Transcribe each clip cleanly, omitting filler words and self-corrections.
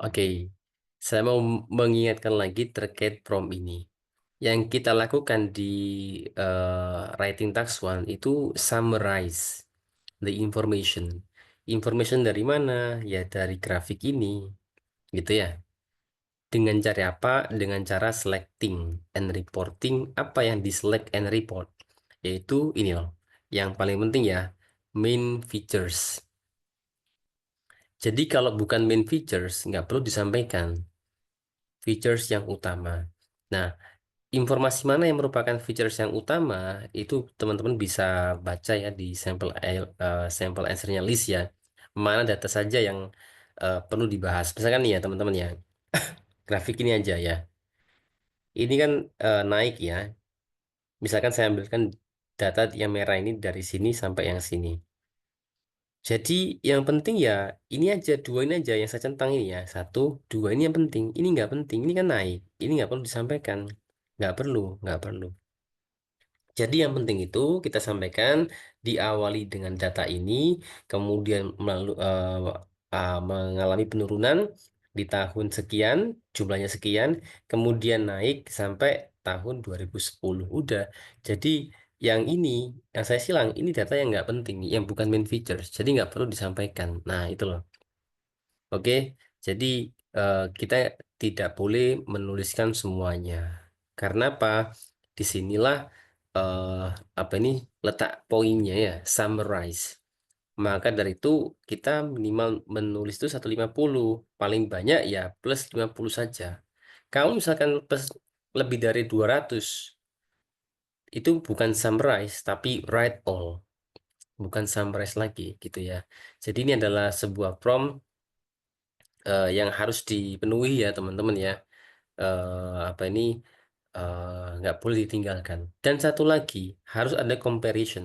Oke, saya mau mengingatkan lagi terkait prompt ini. Yang kita lakukan di writing task one itu summarize the information. Information dari mana? Ya dari grafik ini, gitu ya. Dengan cara apa? Dengan cara selecting and reporting apa yang di select and report. Yaitu ini loh, yang paling penting ya, main features. Jadi kalau bukan main features, nggak perlu disampaikan features yang utama. Nah, informasi mana yang merupakan features yang utama itu teman-teman bisa baca ya di sampel answernya list ya. Mana data saja yang perlu dibahas. Misalkan nih ya teman-teman ya, grafik ini aja ya. Ini kan naik ya. Misalkan saya ambilkan data yang merah ini dari sini sampai yang sini. Jadi yang penting ya ini aja, dua ini aja yang saya centang ini ya. Satu, dua ini yang penting. Ini nggak penting. Ini kan naik. Ini nggak perlu disampaikan. Nggak perlu. Jadi yang penting itu kita sampaikan diawali dengan data ini, kemudian mengalami penurunan di tahun sekian, jumlahnya sekian, kemudian naik sampai tahun 2010. Udah. Jadi yang ini, yang saya silang, ini data yang nggak penting, yang bukan main features. Jadi nggak perlu disampaikan. Nah itu loh. Oke, jadi kita tidak boleh menuliskan semuanya. Karena apa? Disinilah eh, apa ini letak poinnya ya, summarize. Maka dari itu kita minimal menulis itu 150, paling banyak ya plus 50 saja. Kalau misalkan plus lebih dari 200, itu bukan summarize tapi write all, bukan summarize lagi gitu ya. Jadi ini adalah sebuah prompt yang harus dipenuhi ya teman-teman ya. Apa ini nggak boleh ditinggalkan. Dan satu lagi harus ada comparison,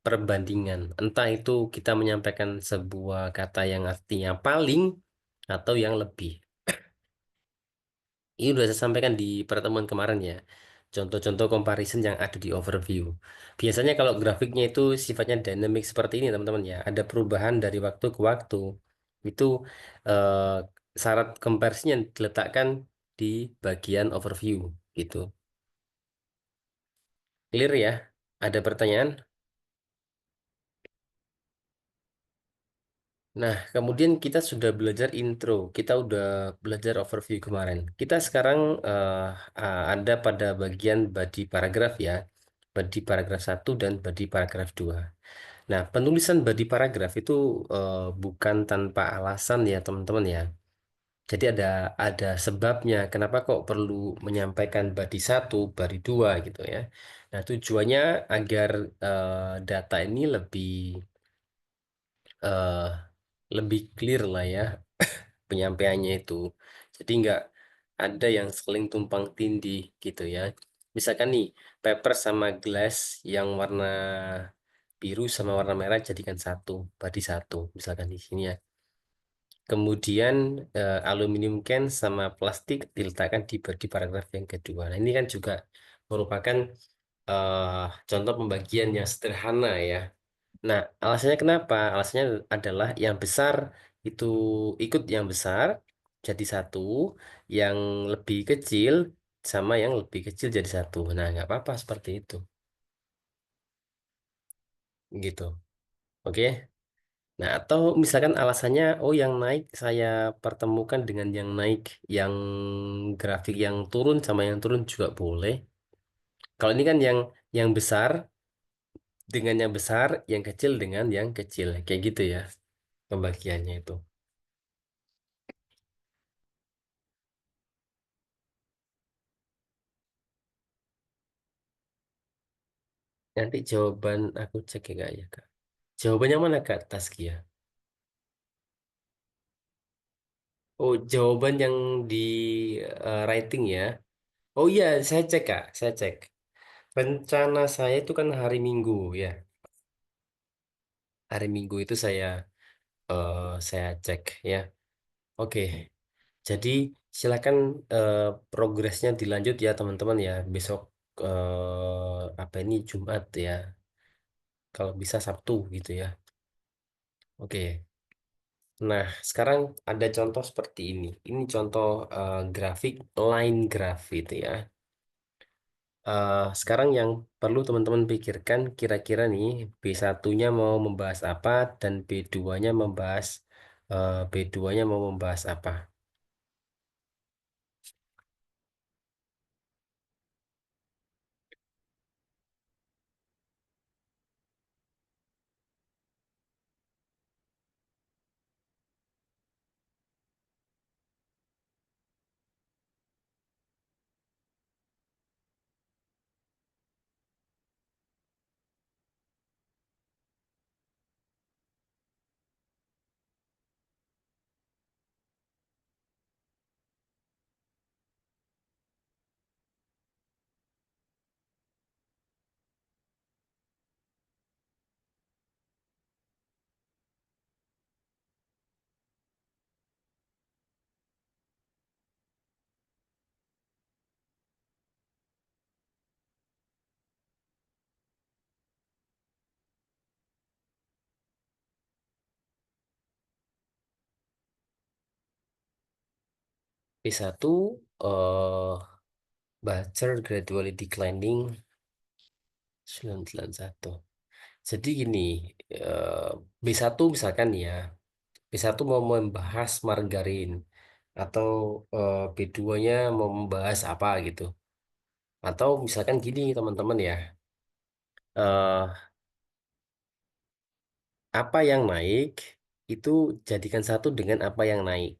perbandingan. Entah itu kita menyampaikan sebuah kata yang artinya paling atau yang lebih. Ini sudah saya sampaikan di pertemuan kemarin ya. Contoh-contoh comparison yang ada di overview. Biasanya kalau grafiknya itu sifatnya dynamic seperti ini teman-teman ya. Ada perubahan dari waktu ke waktu. Itu eh, syarat comparison yang diletakkan di bagian overview gitu. Clear ya? Ada pertanyaan? Nah, kemudian kita sudah belajar intro, kita udah belajar overview kemarin. Kita sekarang ada pada bagian body paragraf ya, body paragraf satu dan body paragraf 2. Nah, penulisan body paragraf itu bukan tanpa alasan ya teman-teman ya. Jadi ada sebabnya kenapa kok perlu menyampaikan body satu, body 2 gitu ya. Nah, tujuannya agar data ini eh, lebih clear lah ya penyampaiannya itu. Jadi nggak ada yang saling tumpang tindih gitu ya. Misalkan nih, paper sama glass yang warna biru sama warna merah jadikan satu, body satu, misalkan di sini ya. Kemudian aluminium can sama plastik diletakkan di body paragraf yang kedua. Nah, ini kan juga merupakan eh, contoh pembagian yang sederhana ya. Nah, alasannya kenapa? Alasannya adalah yang besar itu ikut yang besar jadi satu, yang lebih kecil sama yang lebih kecil jadi satu. Nah, nggak apa-apa seperti itu, gitu. Oke. Nah, atau misalkan alasannya, oh yang naik saya pertemukan dengan yang naik, yang grafik yang turun sama yang turun juga boleh. Kalau ini kan yang besar dengan yang besar, yang kecil dengan yang kecil, kayak gitu ya pembagiannya itu. Nanti jawaban aku cek ya Kak ya Kak. Jawabannya mana Kak Taskia? Oh, jawaban yang di writing ya. Oh iya, saya cek Kak, saya cek. Rencana saya itu kan hari Minggu ya. Hari Minggu itu saya cek ya. Oke, jadi silakan eh, progresnya dilanjut ya teman-teman ya. Besok apa ini Jumat ya. Kalau bisa Sabtu gitu ya. Oke. Nah, sekarang ada contoh seperti ini. Ini contoh grafik line graph itu ya. Sekarang yang perlu teman-teman pikirkan kira-kira nih B1-nya mau membahas apa dan B2-nya membahas B2-nya mau membahas apa. B1 Bacer gradually declining 991. Jadi gini, eh, B1 misalkan ya, B1 mau membahas margarin atau B2-nya mau membahas apa gitu. Atau misalkan gini teman-teman ya, eh, apa yang naik itu jadikan satu dengan apa yang naik.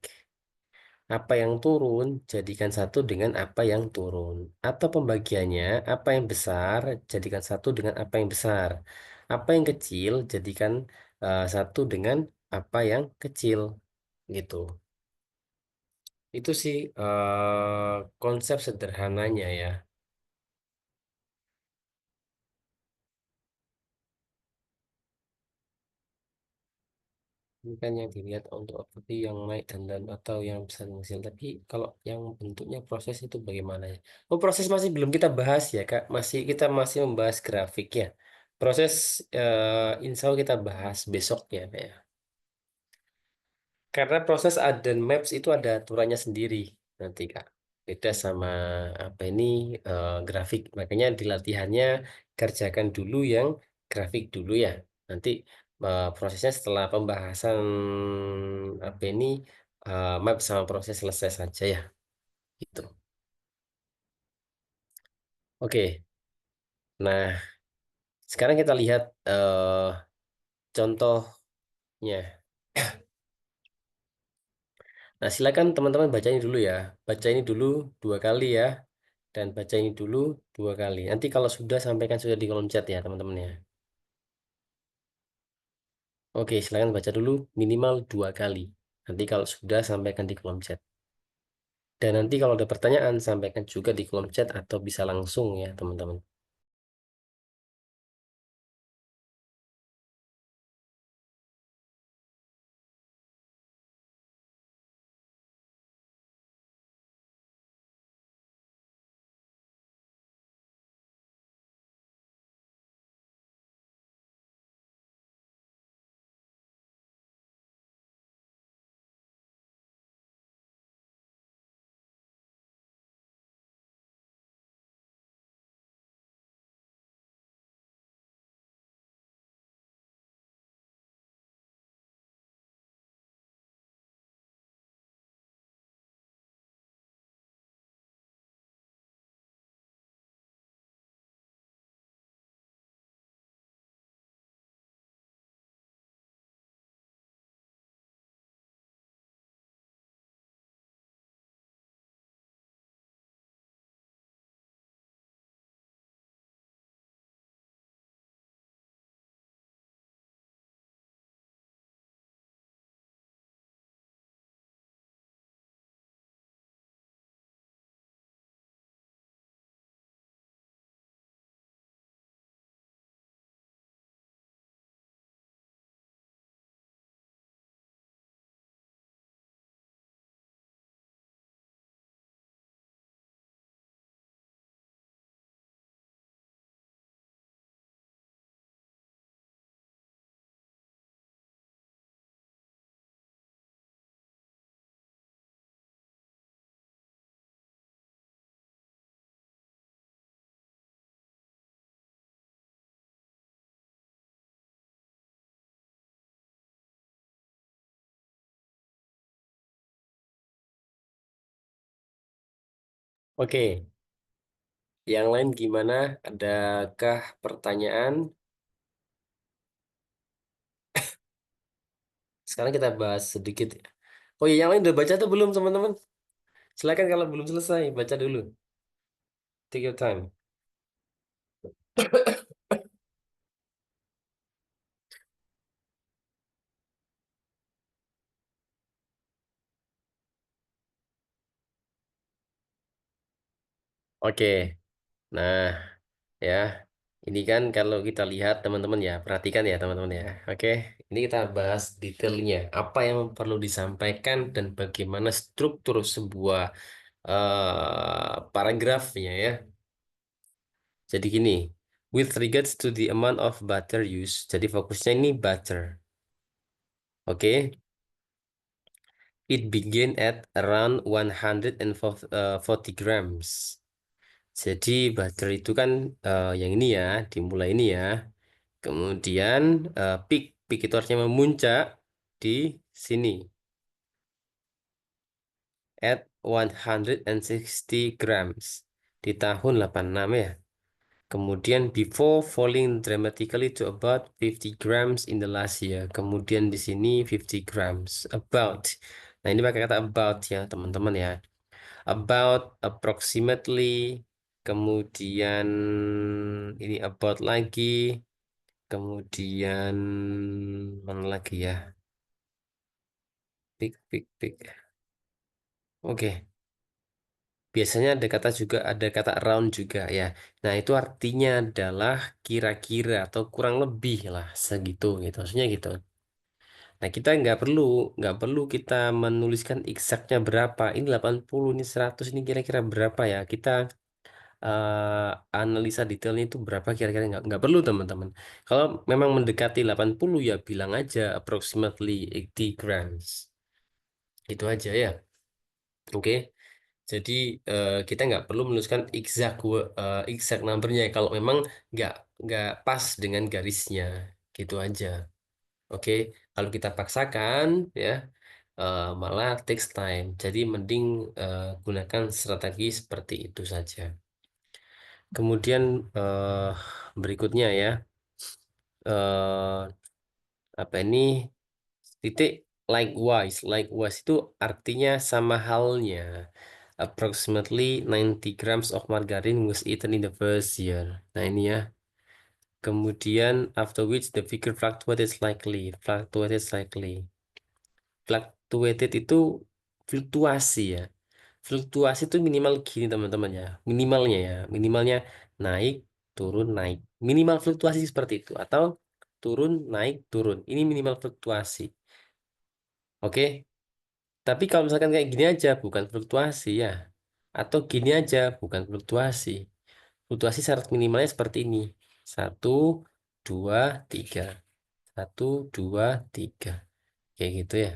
Apa yang turun jadikan satu dengan apa yang turun. Atau pembagiannya apa yang besar jadikan satu dengan apa yang besar. Apa yang kecil jadikan satu dengan apa yang kecil gitu. Itu sih konsep sederhananya ya. Ini kan yang dilihat untuk seperti yang naik dan atau yang besar mengecil. Tapi kalau yang bentuknya proses itu bagaimana ya? Oh, proses masih belum kita bahas ya, Kak. Kita masih membahas grafik ya. Proses insya Allah kita bahas besok ya, Kak, ya. Karena proses add dan maps itu ada aturannya sendiri nanti, Kak. Beda sama apa ini grafik. Makanya di latihannya kerjakan dulu yang grafik dulu ya. Nanti prosesnya setelah pembahasan apa ini map sama proses selesai saja ya. Gitu. Oke. Nah, sekarang kita lihat contohnya. Nah, silakan teman-teman baca ini dulu ya. Baca ini dulu 2 kali ya. Dan baca ini dulu 2 kali. Nanti kalau sudah sampaikan sudah di kolom chat ya teman-teman ya. Oke, silakan baca dulu minimal 2 kali. Nanti kalau sudah sampaikan di kolom chat. Dan nanti kalau ada pertanyaan sampaikan juga di kolom chat atau bisa langsung ya teman-teman. Oke, yang lain gimana? Adakah pertanyaan? Sekarang kita bahas sedikit. Oh iya, yang lain udah baca tuh belum, teman-teman? Silakan kalau belum selesai, baca dulu. Take your time. Oke, nah ya, ini kan kalau kita lihat teman-teman ya, perhatikan ya teman-teman ya. Oke, ini kita bahas detailnya. Apa yang perlu disampaikan dan bagaimana struktur sebuah paragrafnya ya. Jadi gini, with regards to the amount of butter used, jadi fokusnya ini butter. Oke, it began at around 140 grams. Jadi butter itu kan yang ini ya, dimulai ini ya. Kemudian peak, peak itu artinya memuncak di sini at 160 grams di tahun 86 ya. Kemudian before falling dramatically to about 50 grams in the last year. Kemudian di sini 50 grams about. Nah, ini pakai kata about ya, teman-teman ya. About approximately. Kemudian ini about lagi. Kemudian mana lagi ya? Pick, pick, pick. Oke. Biasanya ada kata juga ada kata around juga ya. Nah, itu artinya adalah kira-kira atau kurang lebih lah segitu gitu. Maksudnya gitu. Nah, kita nggak perlu kita menuliskan eksaknya berapa. Ini 80, ini 100, ini kira-kira berapa ya. Kita analisa detailnya itu berapa kira-kira nggak perlu teman-teman. Kalau memang mendekati 80 ya bilang aja approximately 80 grams. Itu aja ya. Oke. Jadi kita nggak perlu menuliskan exact numbernya kalau memang nggak nggak pas dengan garisnya, gitu aja. Oke, kalau kita paksakan ya malah takes time. Jadi mending gunakan strategi seperti itu saja. Kemudian berikutnya ya eh, apa ini titik likewise. Likewise itu artinya sama halnya. Approximately 90 grams of margarine was eaten in the first year. Nah ini ya. Kemudian after which the figure fluctuated slightly. Fluctuated slightly. Fluctuated itu fluktuasi ya. Fluktuasi itu minimal gini teman-teman ya. Minimalnya ya. Minimalnya naik, turun, naik. Minimal fluktuasi seperti itu. Atau turun, naik, turun. Ini minimal fluktuasi. Oke. Tapi kalau misalkan kayak gini aja, bukan fluktuasi ya. Atau gini aja, bukan fluktuasi. Fluktuasi syarat minimalnya seperti ini. Satu, dua, tiga. Satu, dua, tiga. Kayak gitu ya.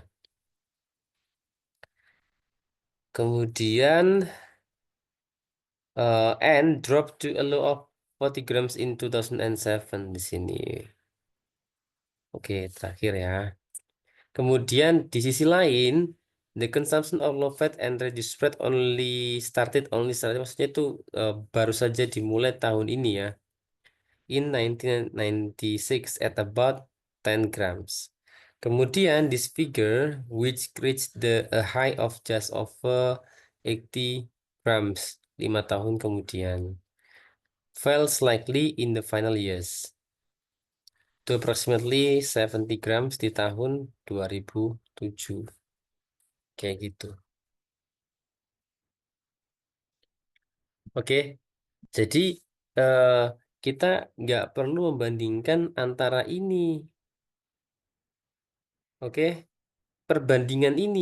Kemudian, and drop to a low of 40 grams in 2007 di sini. Oke, terakhir ya. Kemudian di sisi lain, the consumption of low fat and reduced spread only started maksudnya itu baru saja dimulai tahun ini ya. In 1996 at about 10 grams. Kemudian this figure which reached a high of just over 80 grams 5 tahun kemudian fell slightly in the final years to approximately 70 grams di tahun 2007. Kayak gitu. Oke, jadi eh, kita nggak perlu membandingkan antara ini. Oke, perbandingan ini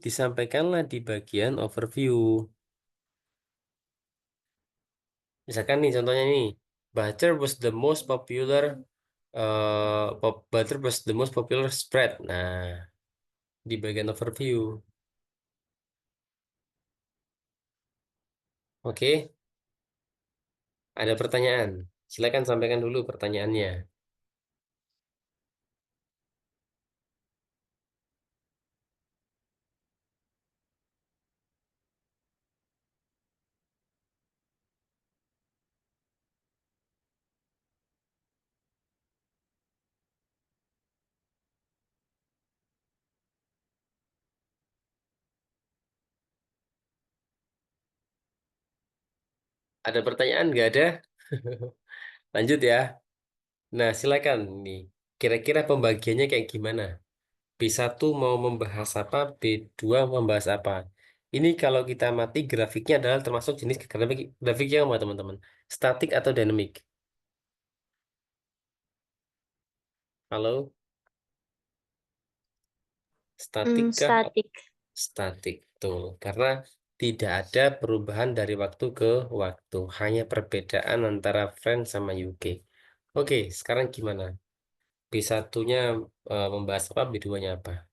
disampaikanlah di bagian overview. Misalkan nih contohnya nih, butter was the most popular butter was the most popular spread. Nah, di bagian overview. Oke, ada pertanyaan. Silakan sampaikan dulu pertanyaannya. Ada pertanyaan nggak ada? Lanjut ya. Nah, silakan nih. Kira-kira pembagiannya kayak gimana? B1 mau membahas apa, B2 membahas apa. Ini kalau kita amati grafiknya adalah termasuk jenis grafik yang apa, teman-teman? Statik atau dynamic? Halo, statik kah? Statik. Statik, betul. Karena tidak ada perubahan dari waktu ke waktu. Hanya perbedaan antara France sama UK. Oke, sekarang gimana? B1-nya membahas apa, B2-nya apa?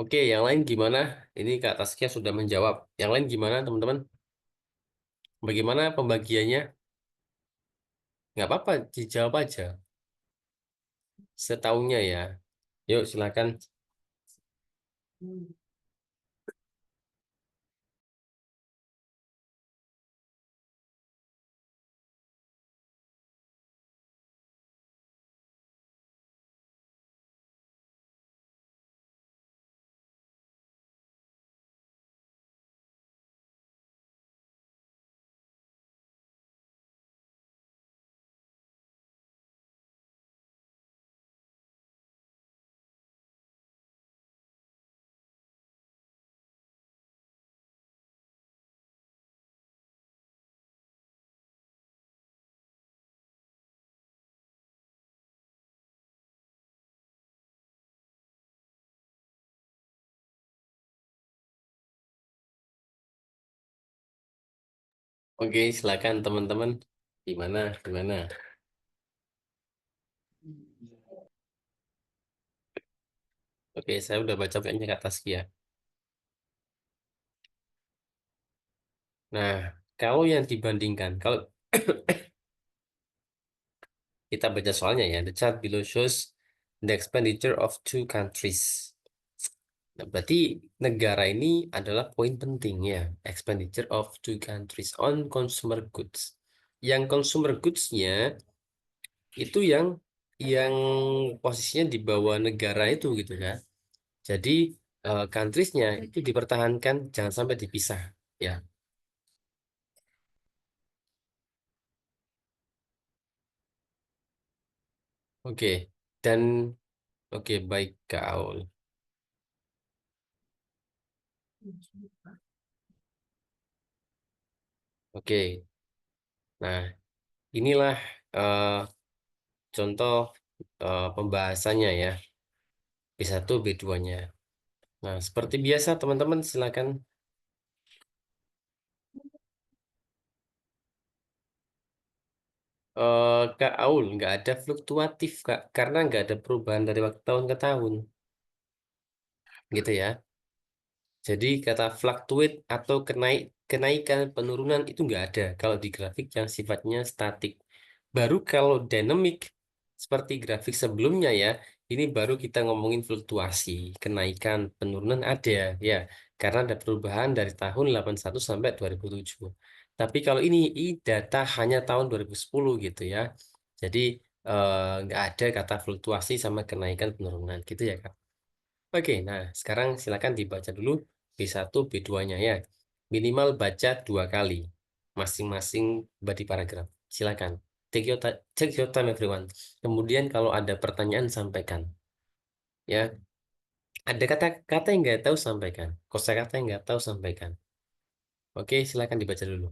Oke, yang lain gimana? Ini Kak Taskia sudah menjawab. Yang lain gimana, teman-teman? Bagaimana pembagiannya? Nggak apa-apa, dijawab aja. Setaunya ya. Yuk, silakan. Oke, silakan teman-teman. Gimana? Gimana? Oke, saya udah baca kayaknya Kak Taskia. Nah, kalau yang dibandingkan, kalau kita baca soalnya ya, the chart below shows the expenditure of two countries. Nah, berarti negara ini adalah poin penting ya, expenditure of two countries on consumer goods. Yang consumer goods-nya itu yang posisinya di bawah negara itu gitu ya. Jadi countries-nya itu dipertahankan, jangan sampai dipisah ya. Oke. Dan oke, baik Kak Aul. Oke. Nah, inilah eh, contoh pembahasannya ya. B1, B2-nya. Nah, seperti biasa teman-teman silakan. Kak Aul, nggak ada fluktuatif Kak, karena nggak ada perubahan dari waktu tahun ke tahun, gitu ya. Jadi kata fluctuate atau kenaikan penurunan itu nggak ada kalau di grafik yang sifatnya statik. Baru kalau dynamic seperti grafik sebelumnya ya, ini baru kita ngomongin fluktuasi, kenaikan penurunan ada ya, karena ada perubahan dari tahun 81 sampai 2007. Tapi kalau ini data hanya tahun 2010 gitu ya. Jadi nggak ada kata fluktuasi sama kenaikan penurunan gitu ya Kak. Oke, nah sekarang silakan dibaca dulu B1, B2-nya ya. Minimal baca 2 kali masing-masing body paragraph. Silakan. Take your time everyone. Kemudian kalau ada pertanyaan sampaikan. Ya, ada kata-kata yang nggak tahu sampaikan. Kosakata yang nggak tahu sampaikan. Oke, silakan dibaca dulu.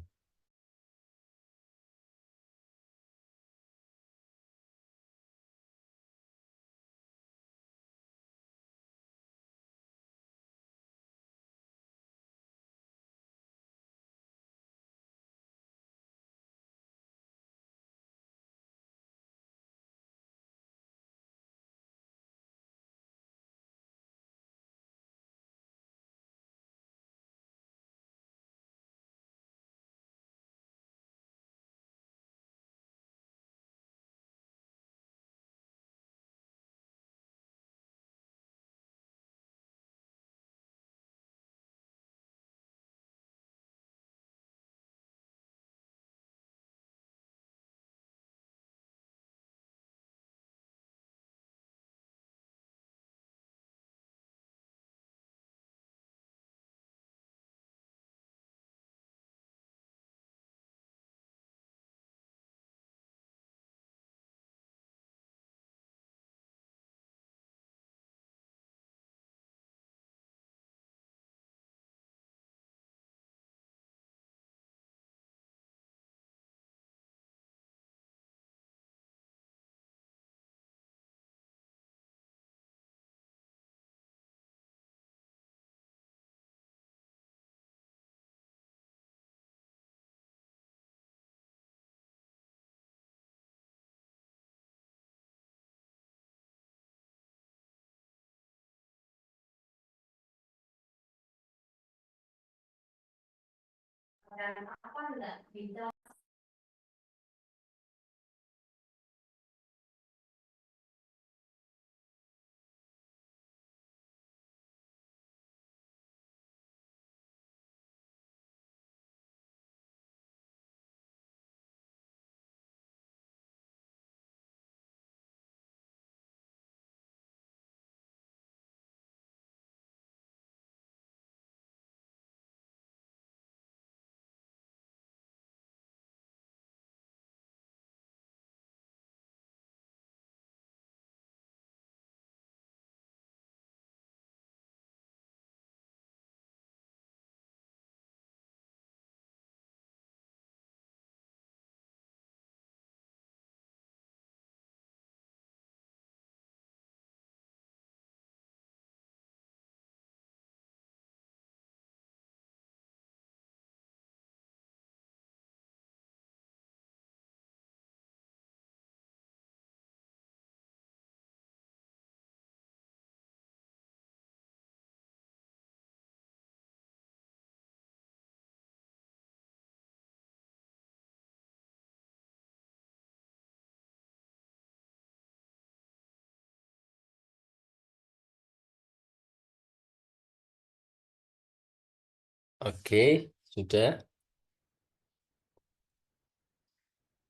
Oke, sudah.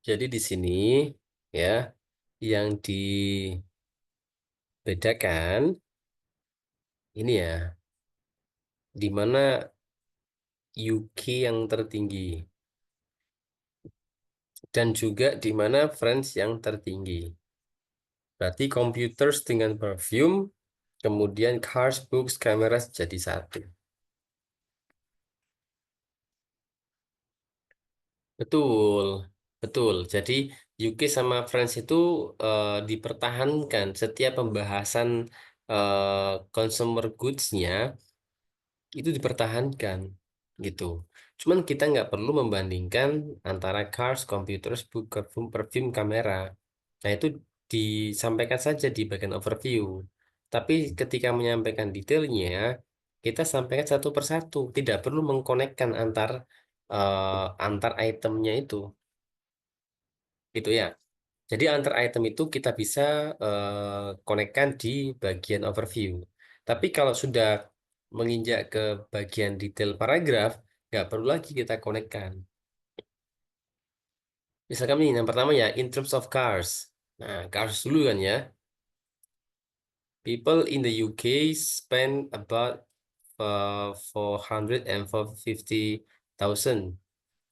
Jadi di sini ya yang dibedakan ini ya, di mana UK yang tertinggi dan juga di mana France yang tertinggi. Berarti computers dengan perfume, kemudian cars, books, cameras jadi satu. Betul, betul. Jadi UK sama France itu dipertahankan setiap pembahasan consumer goods-nya itu dipertahankan gitu. Cuman kita nggak perlu membandingkan antara cars, computers, book, perfume, kamera. Nah itu disampaikan saja di bagian overview. Tapi ketika menyampaikan detailnya, kita sampaikan satu persatu. Tidak perlu mengkonekkan antar itemnya itu, gitu ya. Jadi antar item itu kita bisa konekkan di bagian overview. Tapi kalau sudah menginjak ke bagian detail paragraf, nggak perlu lagi kita konekkan. Misalkan ini yang pertama ya, in terms of cars. Nah, cars dulu kan ya. People in the UK spend about 450,000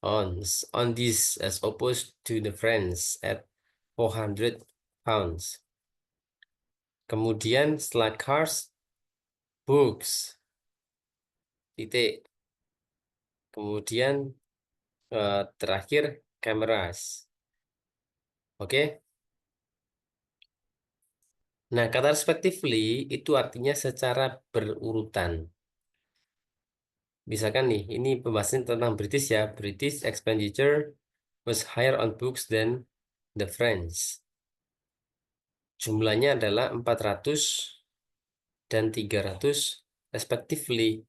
on this as opposed to the France at 400 pounds. Kemudian setelah cars, books, titik. Kemudian terakhir cameras. Oke. Nah, kata respectively itu artinya secara berurutan. Misalkan nih, ini pembahasan tentang British ya. British expenditure was higher on books than the French. Jumlahnya adalah 400 dan 300 respectively.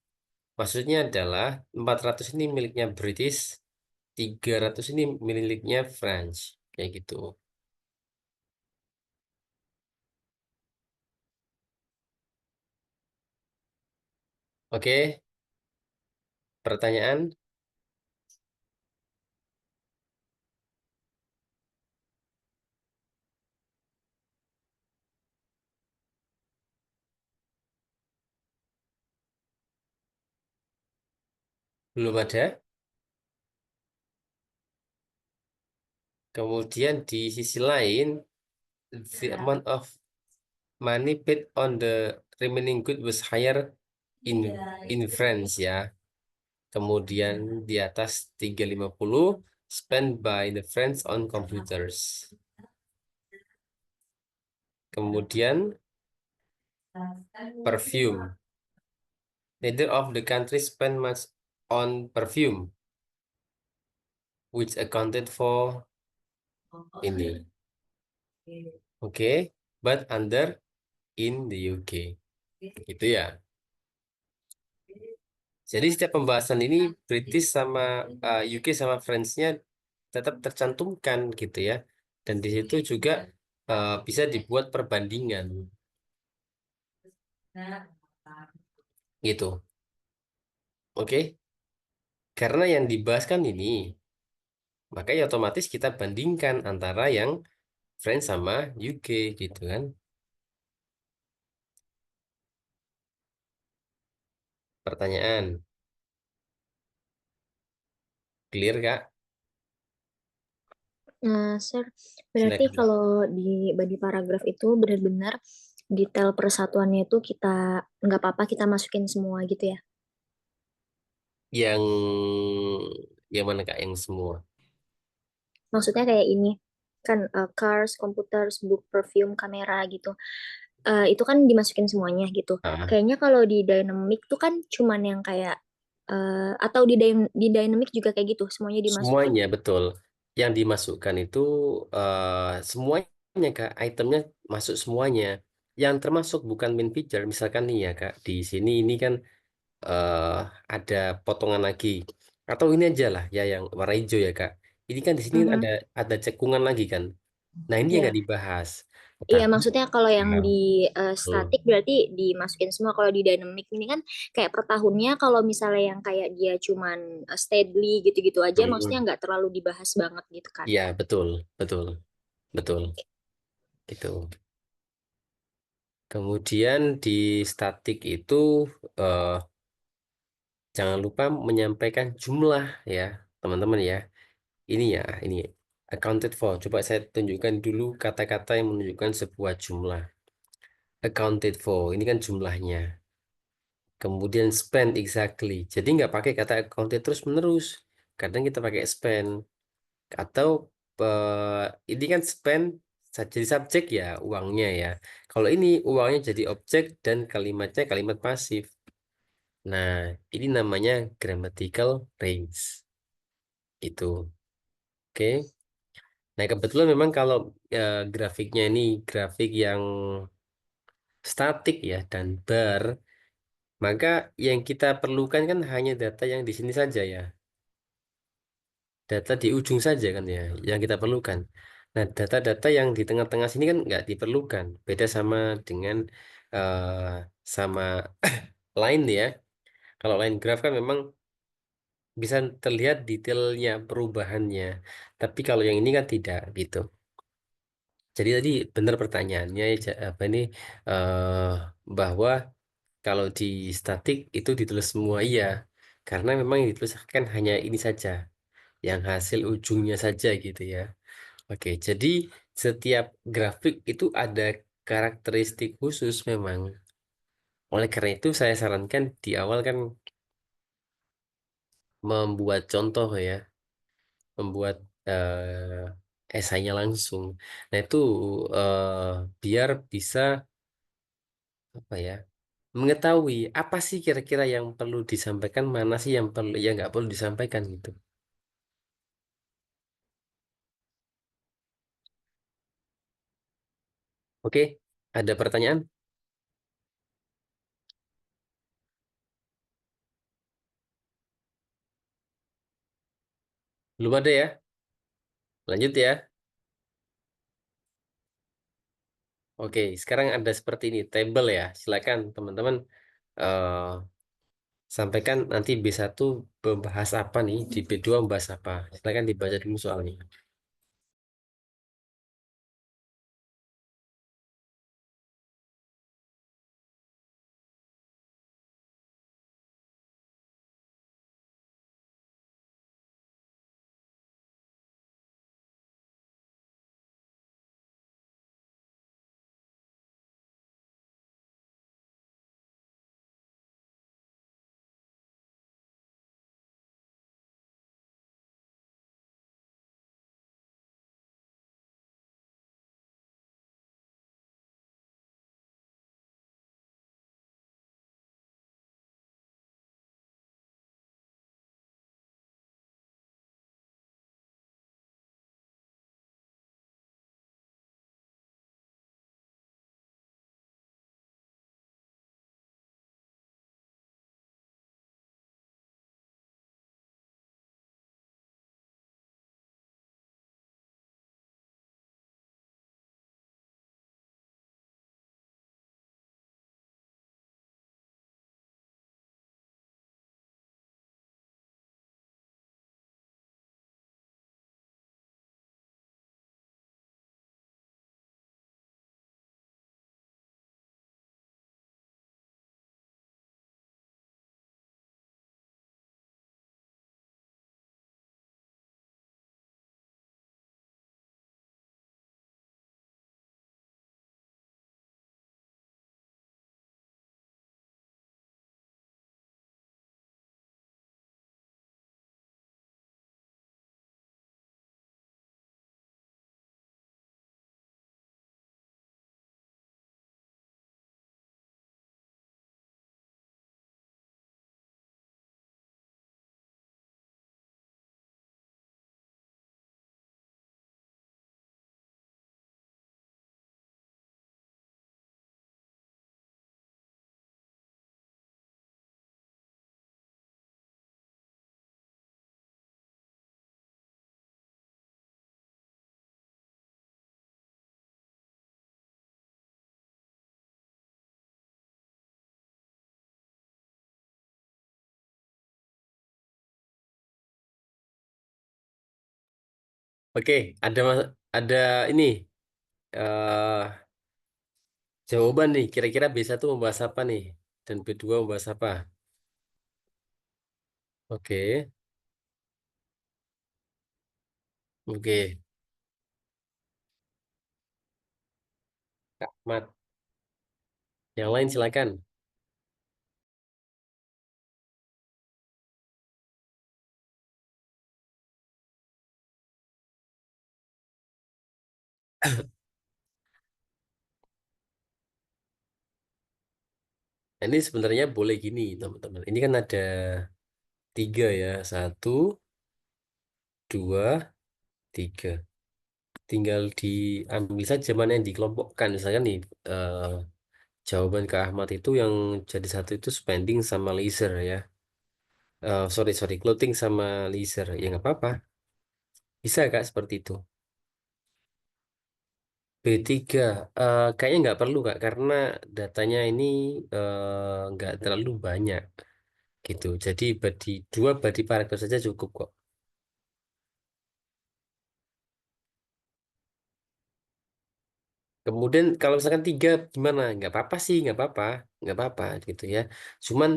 Maksudnya adalah 400 ini miliknya British, 300 ini miliknya French. Kayak gitu. Oke, pertanyaan belum ada. Kemudian di sisi lain, the amount of money paid on the remaining good was higher in France ya. Kemudian di atas 350 spent by the French on computers. Kemudian perfume. Neither of the countries spent much on perfume, which accounted for ini. Oke, but under in the UK. Gitu ya. Jadi setiap pembahasan ini British sama UK sama French-nya tetap tercantumkan gitu ya. Dan di situ juga bisa dibuat perbandingan gitu. Oke. Karena yang dibahas kan ini, makanya otomatis kita bandingkan antara yang French sama UK gitu kan. Pertanyaan, clear Kak? Nah, Sir, berarti Silakan. kalau di body paragraf itu benar-benar detail persatuannya itu kita nggak apa-apa kita masukin semua gitu ya. Yang mana Kak yang semua? Maksudnya kayak ini kan cars, computers, book, perfume, kamera gitu. Itu kan dimasukin semuanya gitu. Ah, Kayaknya kalau di dynamic tuh kan cuman yang kayak atau di dynamic juga kayak gitu, semuanya dimasukin. semuanya betul. Yang dimasukkan itu semuanya Kak, itemnya masuk semuanya. Yang termasuk bukan main feature, misalkan nih ya Kak, di sini ini kan eh, ada potongan lagi. Atau ini aja lah ya yang warna hijau ya Kak. Ini kan di sini Mhm. ada cekungan lagi kan. Nah ini yang Ya. nggak dibahas. Iya, Tapi maksudnya kalau yang nah, di hmm, statik berarti dimasukin semua. Kalau di dynamic ini kan kayak per tahunnya, kalau misalnya yang kayak dia cuman steadily gitu-gitu aja, hmm, maksudnya hmm. nggak terlalu dibahas banget gitu kan. Iya betul, betul, betul. Gitu. Kemudian di statik itu eh, jangan lupa menyampaikan jumlah ya, teman-teman ya. Ini accounted for. Coba saya tunjukkan dulu kata-kata yang menunjukkan sebuah jumlah. Accounted for, ini kan jumlahnya. Kemudian spend exactly. Jadi nggak pakai kata accounted terus-menerus. Kadang kita pakai spend. Atau ini kan spend jadi subjek ya, uangnya ya. Kalau ini uangnya jadi objek dan kalimatnya kalimat pasif. Nah, ini namanya grammatical range. Itu. Oke. Nah, kebetulan memang kalau grafiknya ini grafik yang statik ya dan bar, maka yang kita perlukan kan hanya data yang di sini saja ya. Data di ujung saja kan ya, yang kita perlukan. Nah, data-data yang di tengah-tengah sini kan nggak diperlukan. Beda sama dengan sama line ya. Kalau line graph kan memang bisa terlihat detailnya perubahannya. Tapi kalau yang ini kan tidak gitu. Jadi tadi benar pertanyaannya apa ini eh bahwa kalau di statik itu ditulis semua iya. Karena memang yang ditulis kan hanya ini saja, yang hasil ujungnya saja gitu ya. Oke, jadi setiap grafik itu ada karakteristik khusus memang. Oleh karena itu saya sarankan di awal kan membuat contoh ya, membuat esainya langsung. Nah itu eh, biar bisa apa ya, mengetahui apa sih kira-kira yang perlu disampaikan, mana sih yang perlu, yang nggak perlu disampaikan gitu. Oke, ada pertanyaan? Belum ada ya? Lanjut ya. Oke, sekarang ada seperti ini, tabel ya. Silakan teman-teman eh, sampaikan nanti B1 membahas apa nih, di B2 membahas apa. Silakan dibaca dulu soalnya. Oke, ada ini eh jawaban nih. Kira-kira B1 membahas apa nih? Dan B2 membahas apa? Oke, oke. Kak Mat, yang lain silakan. Nah, ini sebenarnya boleh gini, teman-teman. Ini kan ada tiga ya. Satu, dua, tiga. Tinggal diambil saja mana yang dikelompokkan. Misalkan nih, jawaban ke Ahmad itu yang jadi satu itu spending sama leisure ya. Sorry, sorry, clothing sama leisure. Ya nggak apa-apa. Bisa Kak seperti itu. B3, kayaknya nggak perlu Kak, karena datanya ini nggak terlalu banyak. gitu. Jadi dua body paragraf saja cukup kok. Kemudian kalau misalkan tiga gimana? Nggak apa-apa sih, nggak apa-apa gitu ya. Cuman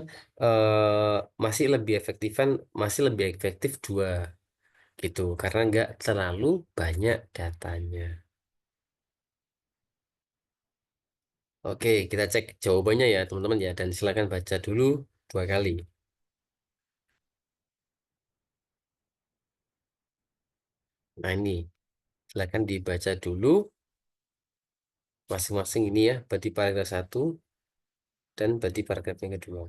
masih lebih efektifan, masih lebih efektif dua gitu, karena nggak terlalu banyak datanya. Oke, kita cek jawabannya ya teman-teman ya, dan silakan baca dulu dua kali. Nah ini, silakan dibaca dulu masing-masing ini ya, body paragraf satu dan body paragraf yang kedua.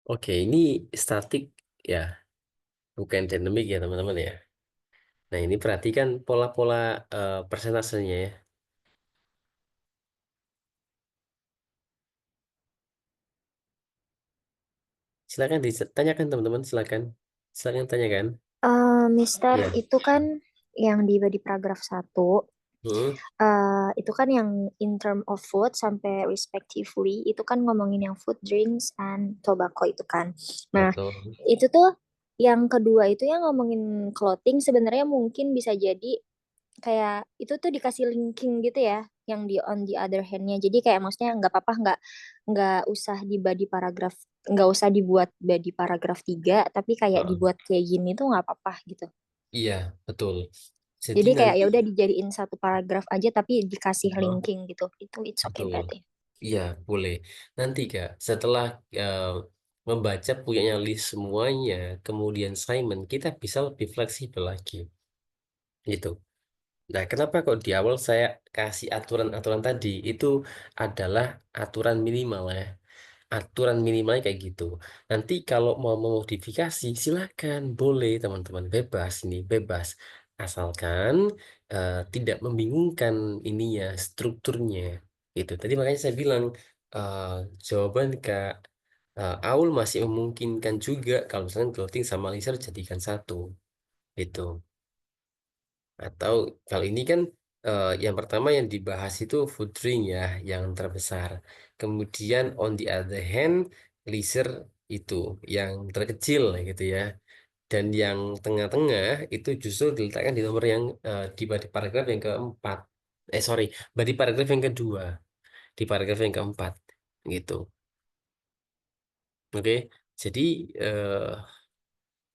Oke, ini statik ya, bukan dinamik ya teman-teman ya. Nah ini perhatikan pola-pola persentasenya ya. Silakan ditanyakan teman-teman, silakan. Silakan tanyakan. Mister, Ya. itu kan yang di paragraf satu, Hmm, itu kan yang in term of food sampai respectively, itu kan ngomongin yang food, drinks, and tobacco itu kan. Nah, betul. itu tuh yang kedua itu yang ngomongin clothing sebenarnya mungkin bisa jadi kayak itu tuh dikasih linking gitu ya, yang di on the other hand-nya. Jadi kayak maksudnya nggak apa-apa, nggak usah di body paragraf, nggak usah dibuat body paragraf 3, tapi kayak Heeh. dibuat kayak gini tuh nggak apa-apa gitu. Iya, betul. Jadi Jadi kayak nanti ya udah dijadiin satu paragraf aja tapi dikasih Heeh, linking gitu. Itu it's okay betul. berarti. Iya, boleh. Nanti Kak, setelah eh, membaca punyanya list semuanya, kemudian Simon, kita bisa lebih fleksibel lagi. Gitu. Nah, kenapa kok di awal saya kasih aturan-aturan tadi? Itu adalah aturan minimal ya. Aturan minimalnya kayak gitu. Nanti kalau mau memodifikasi, silakan, boleh teman-teman, bebas ini, bebas. Asalkan tidak membingungkan ininya, strukturnya. Gitu. Tadi makanya saya bilang eh, jawaban Kak Aul masih memungkinkan juga kalau misalkan clothing sama laser jadikan satu. Gitu. Atau kalau ini kan yang pertama yang dibahas itu food drink ya, yang terbesar. Kemudian on the other hand, leisure itu yang terkecil gitu ya. Dan yang tengah-tengah itu justru diletakkan di nomor yang di paragraf yang keempat. Sorry, di paragraf yang kedua, di paragraf yang keempat gitu. Oke, jadi eh,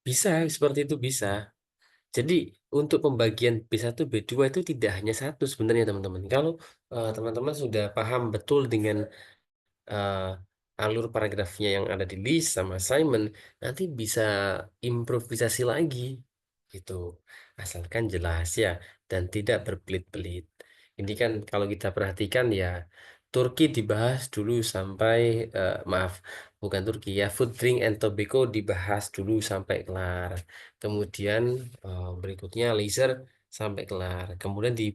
bisa seperti itu bisa. Jadi untuk pembagian B1, B2 itu tidak hanya satu sebenarnya teman-teman. Kalau teman-teman sudah paham betul dengan eh, alur paragrafnya yang ada di list sama Simon, nanti bisa improvisasi lagi gitu. Asalkan jelas ya dan tidak berbelit-belit. Ini kan kalau kita perhatikan ya Turki dibahas dulu sampai maaf, bukan Turki ya, food drink and tobacco dibahas dulu sampai kelar. Kemudian berikutnya laser sampai kelar. Kemudian di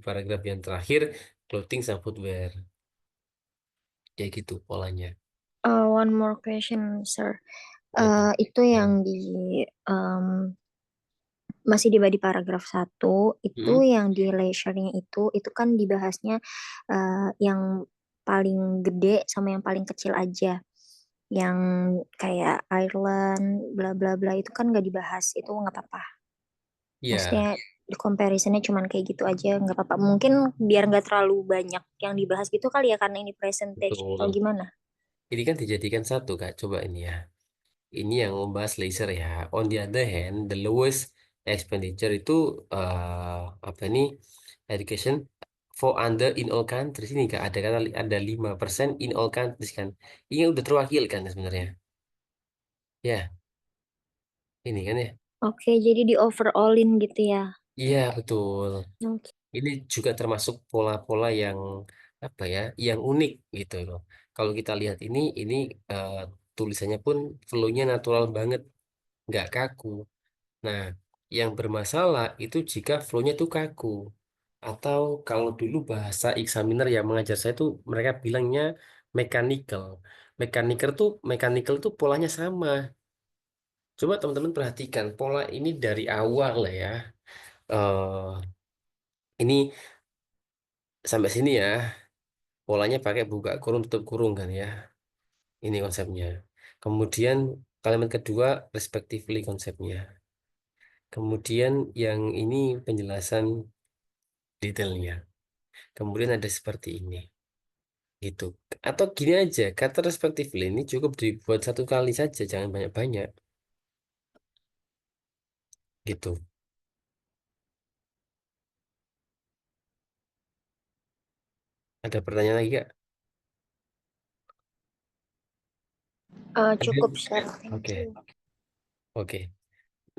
paragraf yang terakhir clothing sama footwear. Kayak gitu polanya. One more question, sir. Apa? Itu yang Hmm. di um, masih di paragraf satu itu Hmm? yang di leisure-nya itu kan dibahasnya yang paling gede sama yang paling kecil aja. Yang kayak Ireland, bla bla bla itu kan nggak dibahas, itu nggak apa-apa. Maksudnya Ya, di comparisonnya cuman kayak gitu aja, nggak apa-apa. Mungkin biar nggak terlalu banyak yang dibahas gitu kali ya karena ini percentage betul. atau gimana? Ini kan dijadikan satu, Kak. Coba ini ya. Ini yang membahas laser ya. On the other hand, the lowest expenditure itu apa ini? Education for under in all countries ini Kak. Ada kata ada 5% in all countries kan. Ini udah terwakilkan sebenarnya. Ya, ini kan ya. Oke, jadi di overallin gitu ya. Iya, betul. Oke. Ini juga termasuk pola-pola yang apa ya, yang unik gitu loh. Kalau kita lihat ini eh, tulisannya pun flow-nya natural banget, nggak kaku. Nah, yang bermasalah itu jika flow-nya itu kaku. Atau kalau dulu bahasa examiner yang mengajar saya itu mereka bilangnya mechanical. Mechanical tuh polanya sama. Coba teman-teman perhatikan pola ini dari awal lah ya. Ini sampai sini ya. Polanya pakai buka kurung tutup kurung kan ya. Ini konsepnya. Kemudian kalimat kedua respectively konsepnya. Kemudian yang ini penjelasan detailnya. Kemudian ada seperti ini. Gitu. Atau gini aja, kata respectively ini cukup dibuat satu kali saja, jangan banyak-banyak. Gitu. Ada pertanyaan lagi, Kak? Ada? Cukup share, thank Oke, you. oke.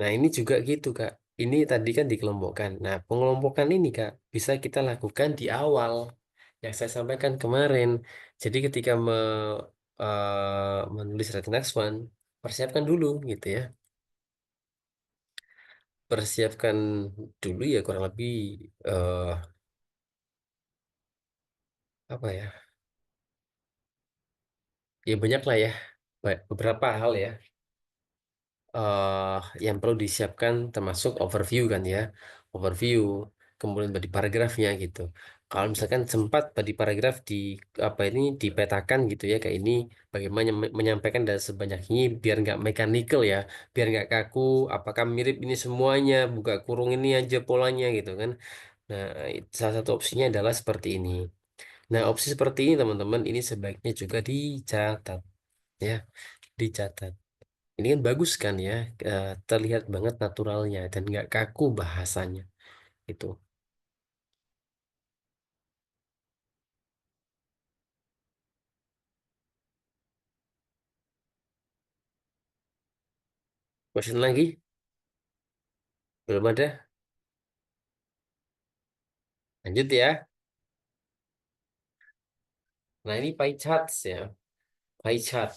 Nah, ini juga gitu, Kak. Ini tadi kan dikelompokkan. Nah, pengelompokan ini, Kak, bisa kita lakukan di awal yang saya sampaikan kemarin. Jadi ketika menulis written text one, persiapkan dulu gitu ya. Persiapkan dulu ya kurang lebih eh, apa ya? Ya banyak lah ya. Beberapa hal ya yang perlu disiapkan termasuk overview kan ya, overview, kemudian body paragrafnya gitu. Kalau misalkan sempat body paragraf di apa ini dipetakan gitu ya kayak ini, bagaimana menyampaikan dari sebanyak ini biar nggak mechanical ya, biar nggak kaku. Apakah mirip ini semuanya, buka kurung ini aja polanya gitu kan. Nah, salah satu opsinya adalah seperti ini. Nah, opsi seperti ini teman-teman ini sebaiknya juga dicatat ya, dicatat. Ini kan bagus kan ya, terlihat banget naturalnya dan nggak kaku bahasanya. Itu. Question lagi? Belum ada? Lanjut ya. Nah ini pie charts ya, pie chart.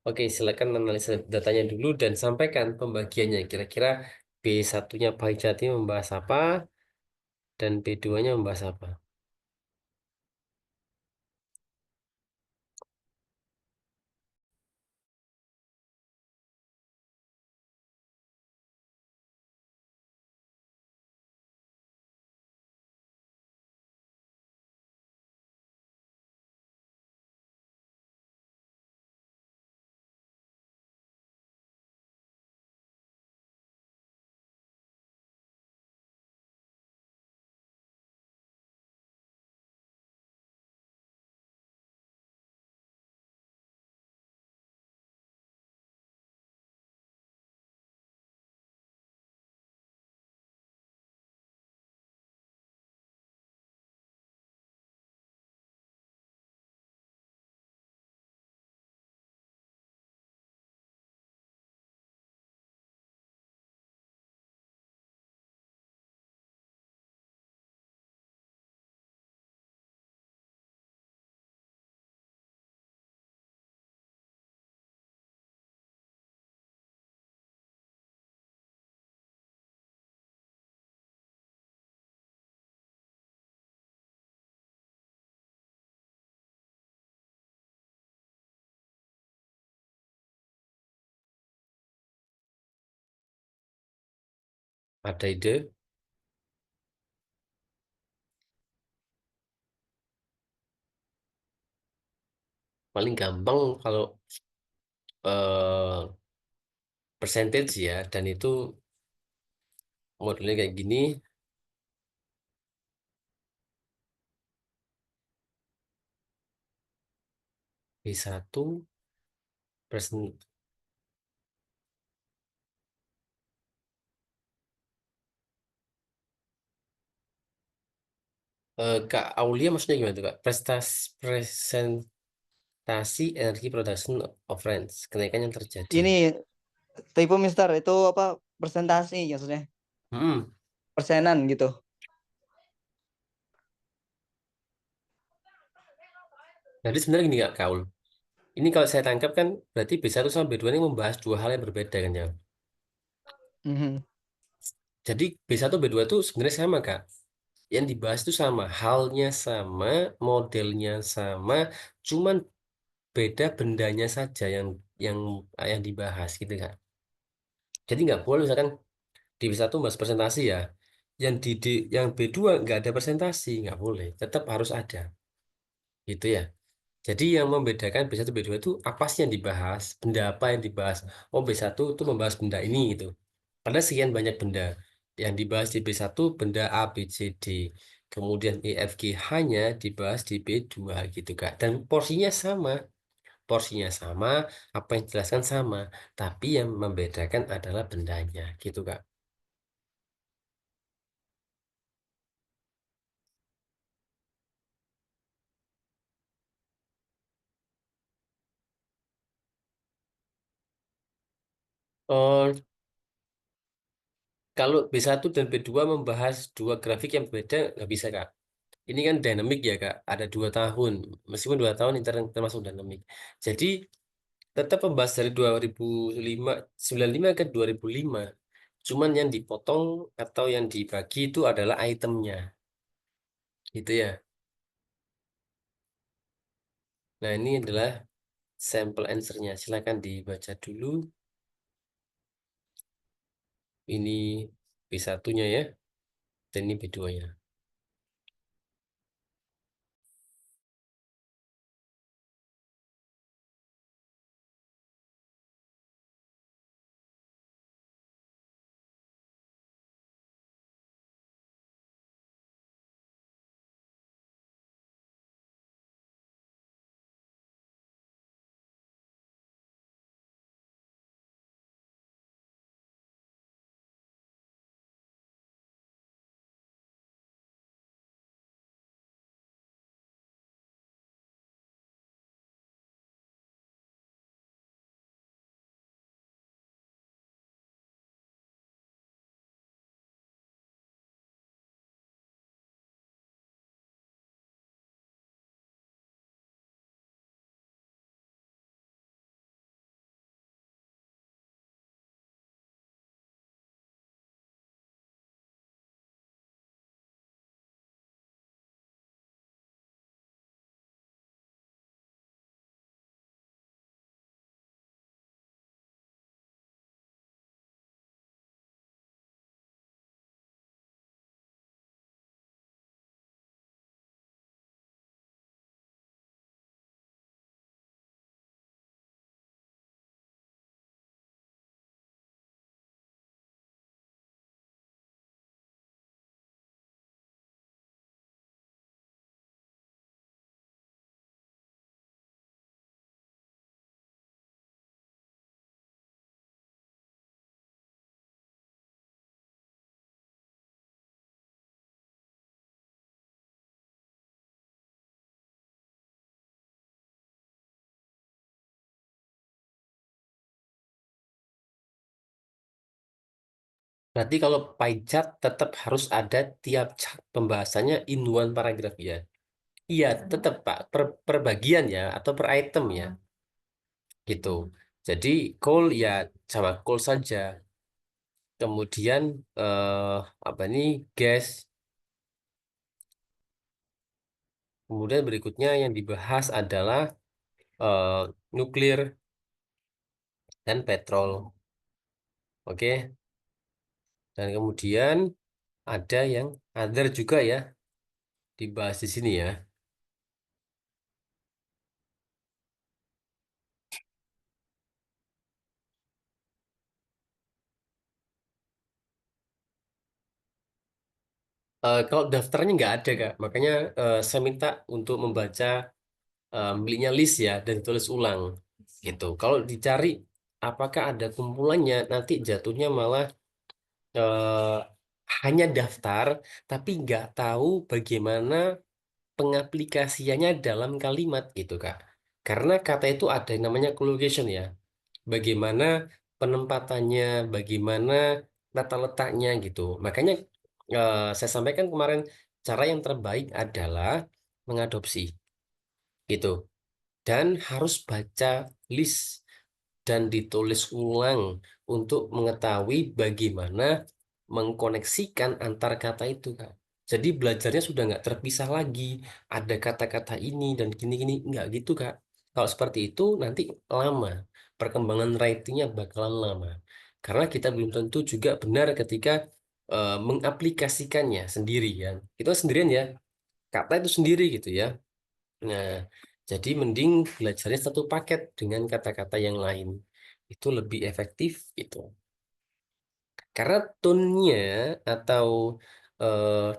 Oke, silakan analisa datanya dulu dan sampaikan pembagiannya. Kira-kira B1-nya pie chart ini membahas apa dan B2-nya membahas apa? Ada ide? Paling gampang kalau eh percentage ya, dan itu modelnya kayak gini. B1 persen, Kak Aulia maksudnya gimana tuh Kak? Presentasi energi production of rents, kenaikan yang terjadi. Ini tipe Mister itu apa presentasi maksudnya Hmm. persenan gitu. Jadi sebenarnya gini Kak Kaul. Ini kalau saya tangkap kan berarti B1 sama B2 ini membahas dua hal yang berbeda kan ya. Mhm. Jadi B1 B2 itu sebenarnya sama Kak. Yang dibahas itu sama, halnya sama, modelnya sama, cuman beda bendanya saja yang yang dibahas gitu Kak. Jadi nggak boleh misalkan di B1 bahas presentasi ya. Yang B2 nggak ada presentasi, nggak boleh. Tetap harus ada. Gitu ya. Jadi yang membedakan B1 B2 itu apa sih yang dibahas, benda apa yang dibahas. Oh B1 itu membahas benda ini gitu. Padahal sekian banyak benda. Yang dibahas di B1 benda A, B, C, D. Kemudian E, F, G hanya dibahas di B2 gitu Kak. Dan porsinya sama. Porsinya sama, apa yang dijelaskan sama. Tapi yang membedakan adalah bendanya gitu Kak. Oh, kalau B1 dan B2 membahas dua grafik yang berbeda, nggak bisa Kak. Ini kan dinamik ya Kak, ada 2 tahun. Meskipun 2 tahun ini termasuk dinamik. Jadi tetap membahas dari 2005, 95 ke 2005. Cuman yang dipotong atau yang dibagi itu adalah itemnya. Gitu ya. Nah ini adalah sampel answernya. Silakan dibaca dulu. Ini B1-nya ya, dan ini B2-nya. Berarti kalau pie chart tetap harus ada tiap pembahasannya in one paragraph ya. Iya, tetap Pak, per bagian ya atau per item ya, gitu. Jadi call ya sama call saja. Kemudian apa ini gas. Kemudian berikutnya yang dibahas adalah eh, nuklir dan petrol. Oke. Dan kemudian ada yang other juga ya, dibahas di sini ya. Kalau daftarnya nggak ada Kak, makanya saya minta untuk membaca miliknya list ya dan tulis ulang gitu. Kalau dicari apakah ada kumpulannya, nanti jatuhnya malah eh, hanya daftar tapi nggak tahu bagaimana pengaplikasiannya dalam kalimat gitu Kak. Karena kata itu ada yang namanya collocation ya. Bagaimana penempatannya, bagaimana tata letaknya gitu. Makanya saya sampaikan kemarin cara yang terbaik adalah mengadopsi gitu. Dan harus baca list dan ditulis ulang untuk mengetahui bagaimana mengkoneksikan antar kata itu, Kak. Jadi belajarnya sudah nggak terpisah lagi. Ada kata-kata ini dan gini-gini. Nggak gitu, Kak. Kalau seperti itu nanti lama. Perkembangan writingnya bakalan lama. Karena kita belum tentu juga benar ketika mengaplikasikannya sendirian. Itu sendirian ya. Kata itu sendiri gitu ya. Nah, jadi mending belajarnya satu paket dengan kata-kata yang lain. Itu lebih efektif gitu. Karena tone-nya atau eh,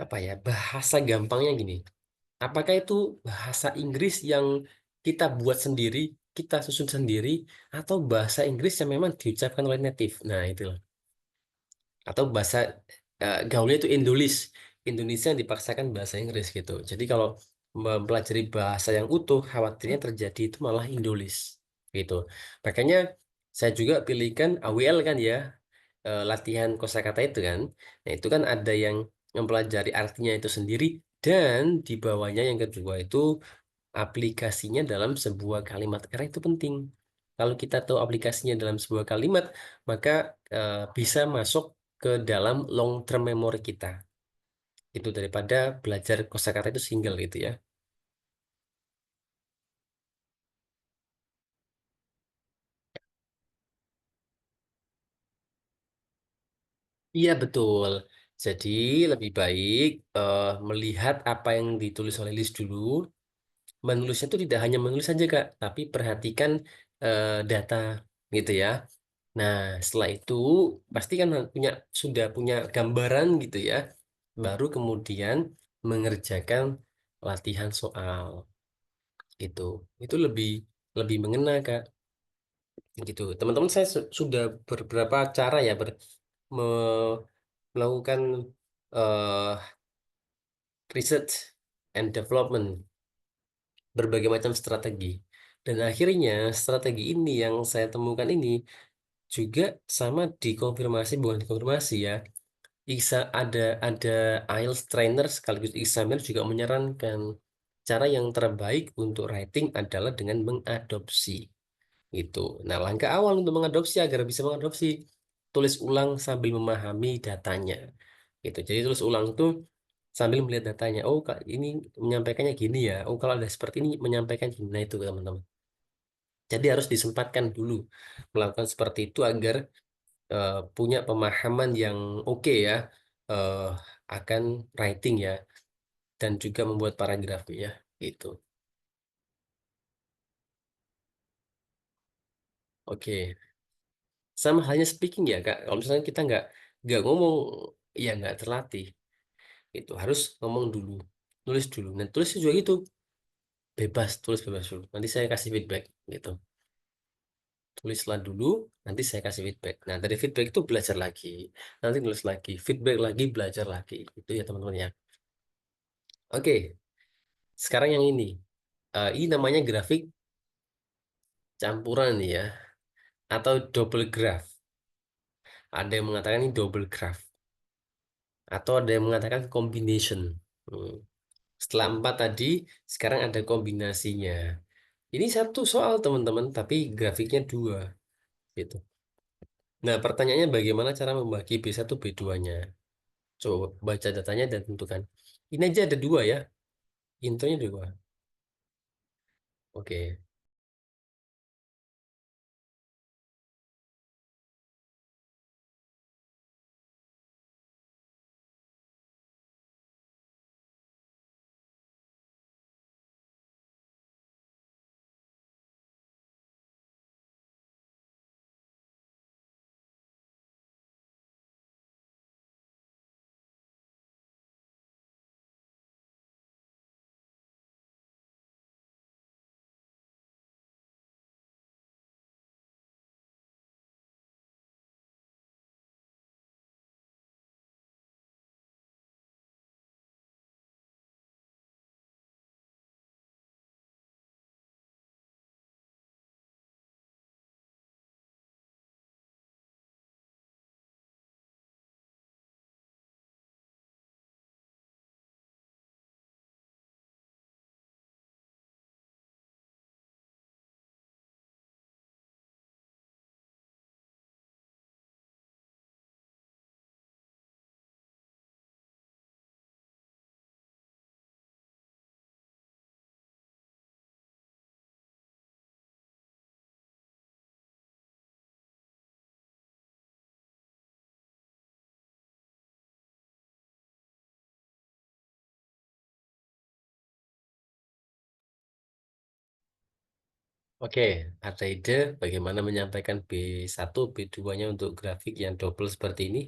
apa ya, bahasa gampangnya gini. Apakah itu bahasa Inggris yang kita buat sendiri, kita susun sendiri, atau bahasa Inggris yang memang diucapkan oleh native? Nah, itu atau bahasa gaulnya itu Indonesia yang dipaksakan bahasa Inggris gitu. Jadi kalau mempelajari bahasa yang utuh, khawatirnya terjadi itu malah Indolis gitu. Makanya saya juga pilihkan AWL kan ya, latihan kosakata itu kan. Nah, itu kan ada yang mempelajari artinya itu sendiri dan di bawahnya yang kedua itu aplikasinya dalam sebuah kalimat. Karena itu penting. Kalau kita tahu aplikasinya dalam sebuah kalimat, maka bisa masuk ke dalam long term memory kita. Itu daripada belajar kosakata itu single gitu ya. Iya betul. Jadi lebih baik melihat apa yang ditulis oleh Liz dulu. Menulisnya itu tidak hanya menulis saja Kak, tapi perhatikan data gitu ya. Nah, setelah itu pasti kan sudah punya gambaran gitu ya. Baru kemudian mengerjakan latihan soal gitu. Itu lebih lebih mengena, Kak. Gitu. Teman-teman saya sudah beberapa cara ya melakukan eh, research and development berbagai macam strategi. Dan akhirnya strategi ini yang saya temukan ini juga sama dikonfirmasi bukan dikonfirmasi ya. Ada IELTS trainer sekaligus examiner juga menyarankan cara yang terbaik untuk writing adalah dengan mengadopsi itu. Nah, langkah awal untuk mengadopsi agar bisa mengadopsi tulis ulang sambil memahami datanya. Gitu. Jadi tulis ulang itu sambil melihat datanya. Oh, Kak, ini menyampaikannya gini ya. Oh, kalau ada seperti ini menyampaikan gini. Nah, itu teman-teman. Jadi harus disempatkan dulu melakukan seperti itu agar punya pemahaman yang oke ya eh, akan writing ya dan juga membuat paragraf ya itu. Oke, sama halnya speaking ya Kak. Kalau misalnya kita nggak ngomong ya nggak terlatih. Itu harus ngomong dulu, tulis dulu. Dan tulis juga gitu bebas, tulis bebas dulu. Nanti saya kasih feedback gitu. Tulislah dulu, nanti saya kasih feedback. Nah dari feedback itu belajar lagi, nanti tulis lagi, feedback lagi, belajar lagi. Itu ya teman-teman ya. Oke, sekarang yang ini. Ini namanya grafik campuran nih ya, atau double graph. Ada yang mengatakan ini double graph, atau ada yang mengatakan combination. Hmm. Setelah empat tadi, sekarang ada kombinasinya. Ini satu soal teman-teman, tapi grafiknya dua, gitu. Nah, pertanyaannya bagaimana cara membagi B1 B2-nya? Coba baca datanya dan tentukan. Ini aja ada dua ya, intronya dua. Oke. Oke, ada ide bagaimana menyampaikan B1, B2-nya untuk grafik yang double seperti ini?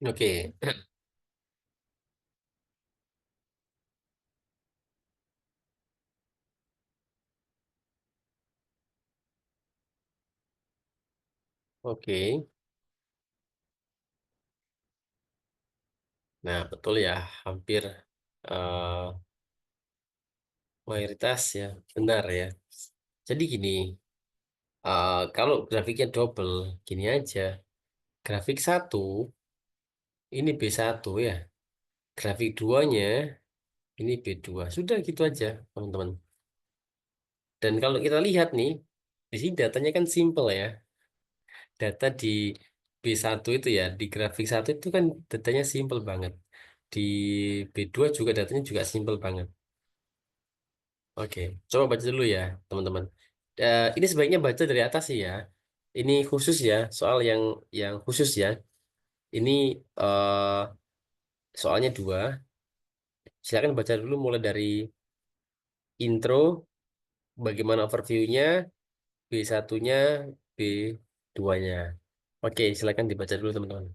Oke, oke. Nah, betul ya, hampir eh, mayoritas ya, benar ya. Jadi gini, kalau grafiknya double, gini aja. Grafik satu, ini B1 ya. Grafik duanya, ini B2. Sudah gitu aja, teman-teman. Dan kalau kita lihat nih, di sini datanya kan simple ya. Data di B1 itu ya, di grafik satu itu kan datanya simple banget. Di B2 juga datanya juga simple banget. Oke, coba baca dulu ya, teman-teman. Ini sebaiknya baca dari atas sih ya. Ini khusus ya, soal yang khusus ya. Ini soalnya dua. Silakan baca dulu mulai dari intro, bagaimana overview-nya, B1-nya, B2-nya. Oke, silakan dibaca dulu teman-teman.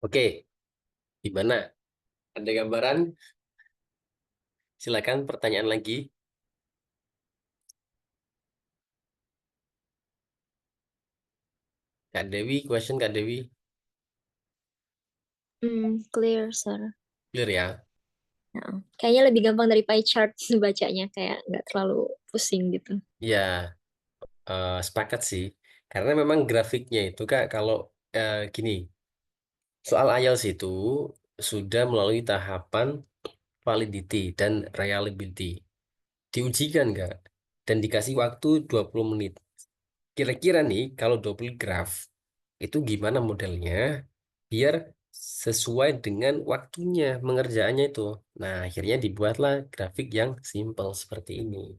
Oke, gimana? Ada gambaran? Silakan pertanyaan lagi. Kak Dewi, question Kak Dewi. Clear, sir. Clear ya? Nah, kayaknya lebih gampang dari pie chart bacanya, kayak nggak terlalu pusing gitu. Ya, sepakat sih. Karena memang grafiknya itu Kak, kalau gini, soal IELTS itu sudah melalui tahapan validity dan reliability. Diujikan Kak, dan dikasih waktu 20 menit. Kira-kira nih, kalau double graph, itu gimana modelnya? Biar sesuai dengan waktunya mengerjakannya itu. Nah, akhirnya dibuatlah grafik yang simple seperti ini.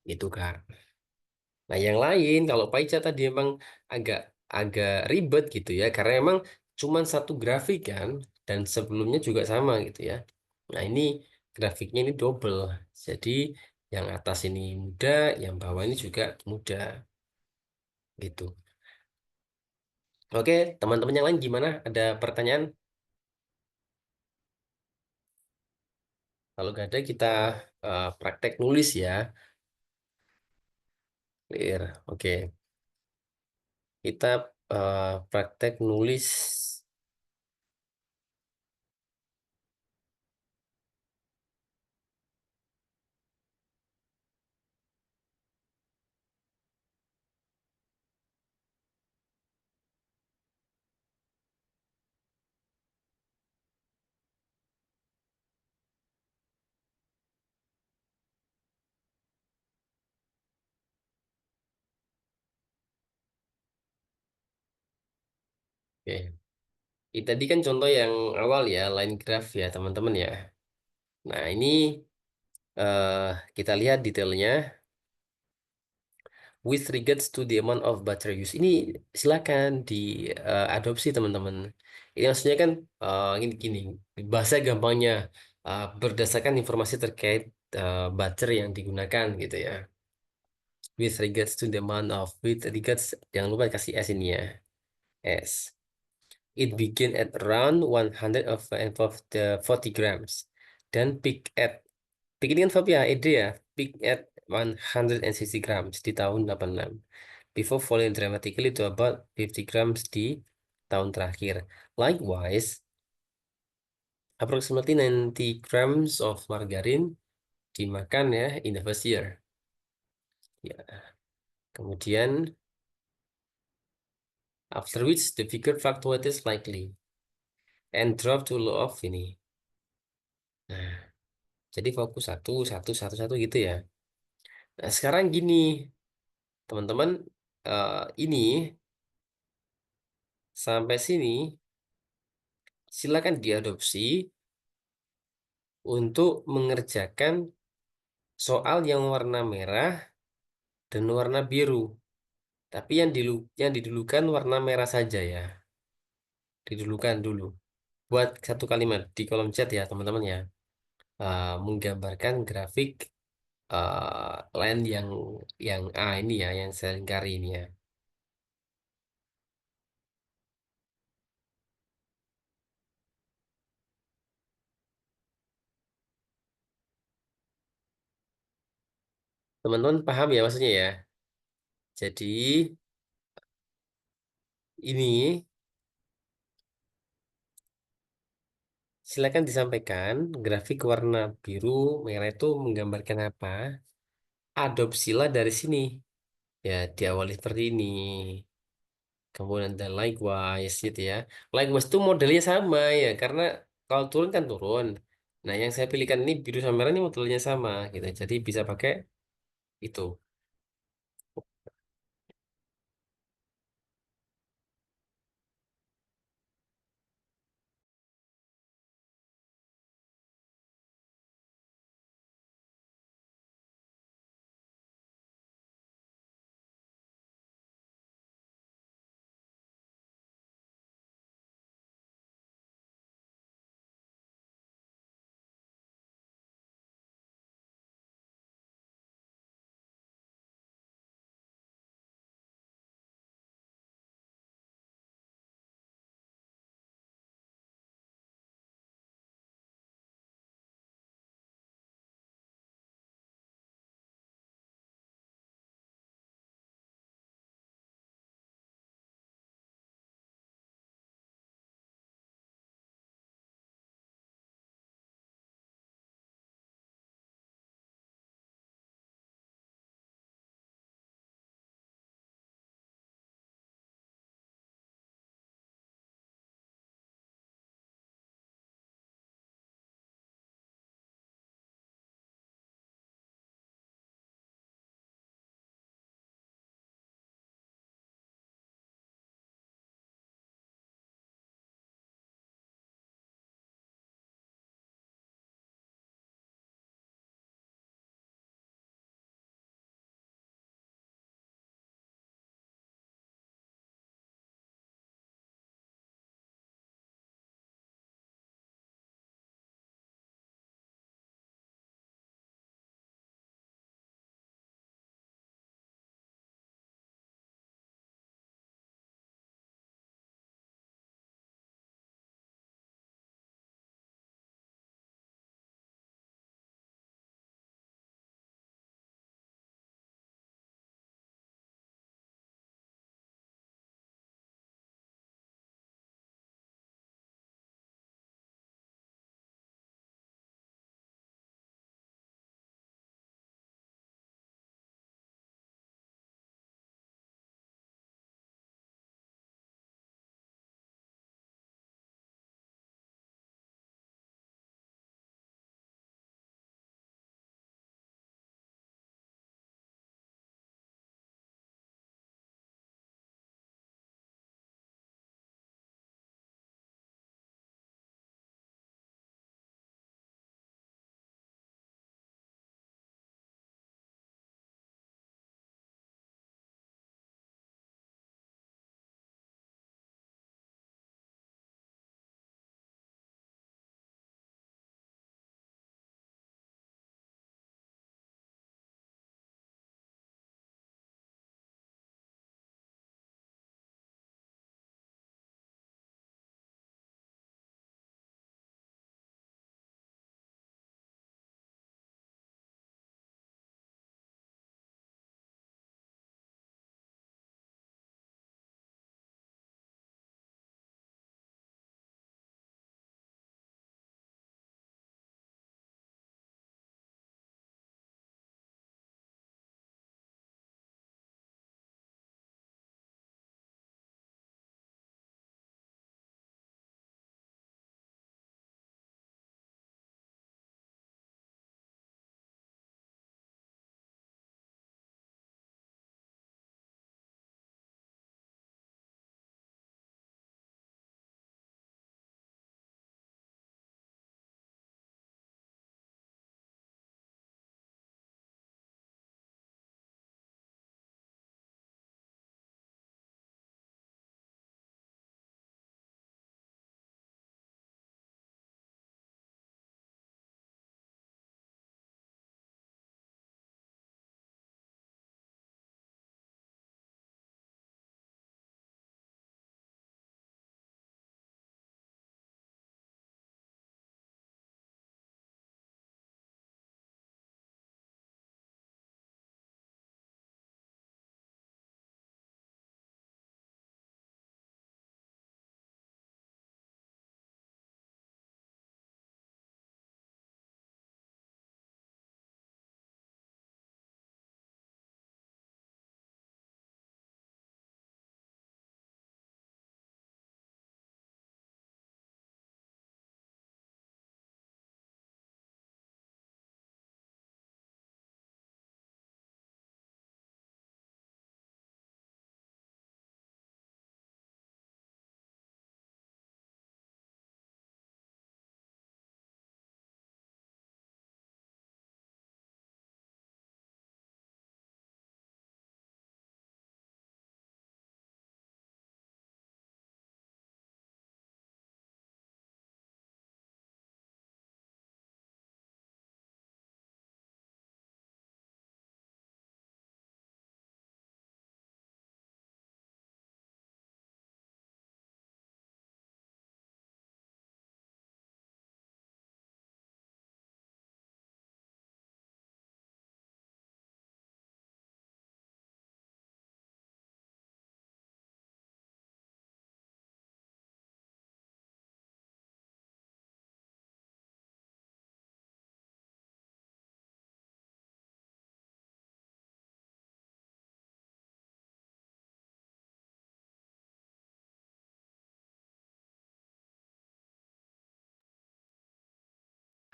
Itu Kak. Nah, yang lain kalau pie chart tadi emang agak agak ribet gitu ya, karena emang cuma satu grafik kan, dan sebelumnya juga sama gitu ya. Nah, ini grafiknya ini double. Jadi yang atas ini muda, yang bawah ini juga muda gitu. Oke, teman-teman yang lain gimana? Ada pertanyaan? Kalau nggak ada kita praktek nulis ya. Clear. Oke, kita praktek nulis. Oke. Ini tadi kan contoh yang awal ya, line graph ya teman-teman ya. Nah ini kita lihat detailnya. With regards to the amount of battery use. Ini silakan diadopsi teman-teman. Ini maksudnya kan ini gini, bahasa gampangnya berdasarkan informasi terkait battery yang digunakan gitu ya. With regards to the amount of, with regards, jangan lupa kasih S ini ya. S. It begin at around 140 grams. Dan peak ini kan verb ya, ed ya. Peak at 160 grams di tahun 86. Before falling dramatically to about 50 grams di tahun terakhir. Likewise, approximately 90 grams of margarine dimakan ya in the first year. Ya, kemudian after which the figure fluctuates slightly and drop to low of ini. Nah, jadi fokus satu, satu, satu, satu gitu ya. Nah, sekarang gini, teman-teman, ini sampai sini silakan diadopsi untuk mengerjakan soal yang warna merah dan warna biru. Tapi yang didulukan warna merah saja ya. Didulukan dulu. Buat satu kalimat di kolom chat ya, teman-teman ya. Menggambarkan grafik line yang A ini ya, yang saya lingkari ini ya. Teman-teman paham ya maksudnya ya. Jadi ini silakan disampaikan grafik warna biru merah itu menggambarkan apa. Adopsilah dari sini. Ya, diawali seperti ini. Kemudian ada likewise gitu ya. Likewise itu modelnya sama ya, karena kalau turun kan turun. Nah, yang saya pilihkan ini biru sama merah ini modelnya sama gitu. Jadi bisa pakai itu.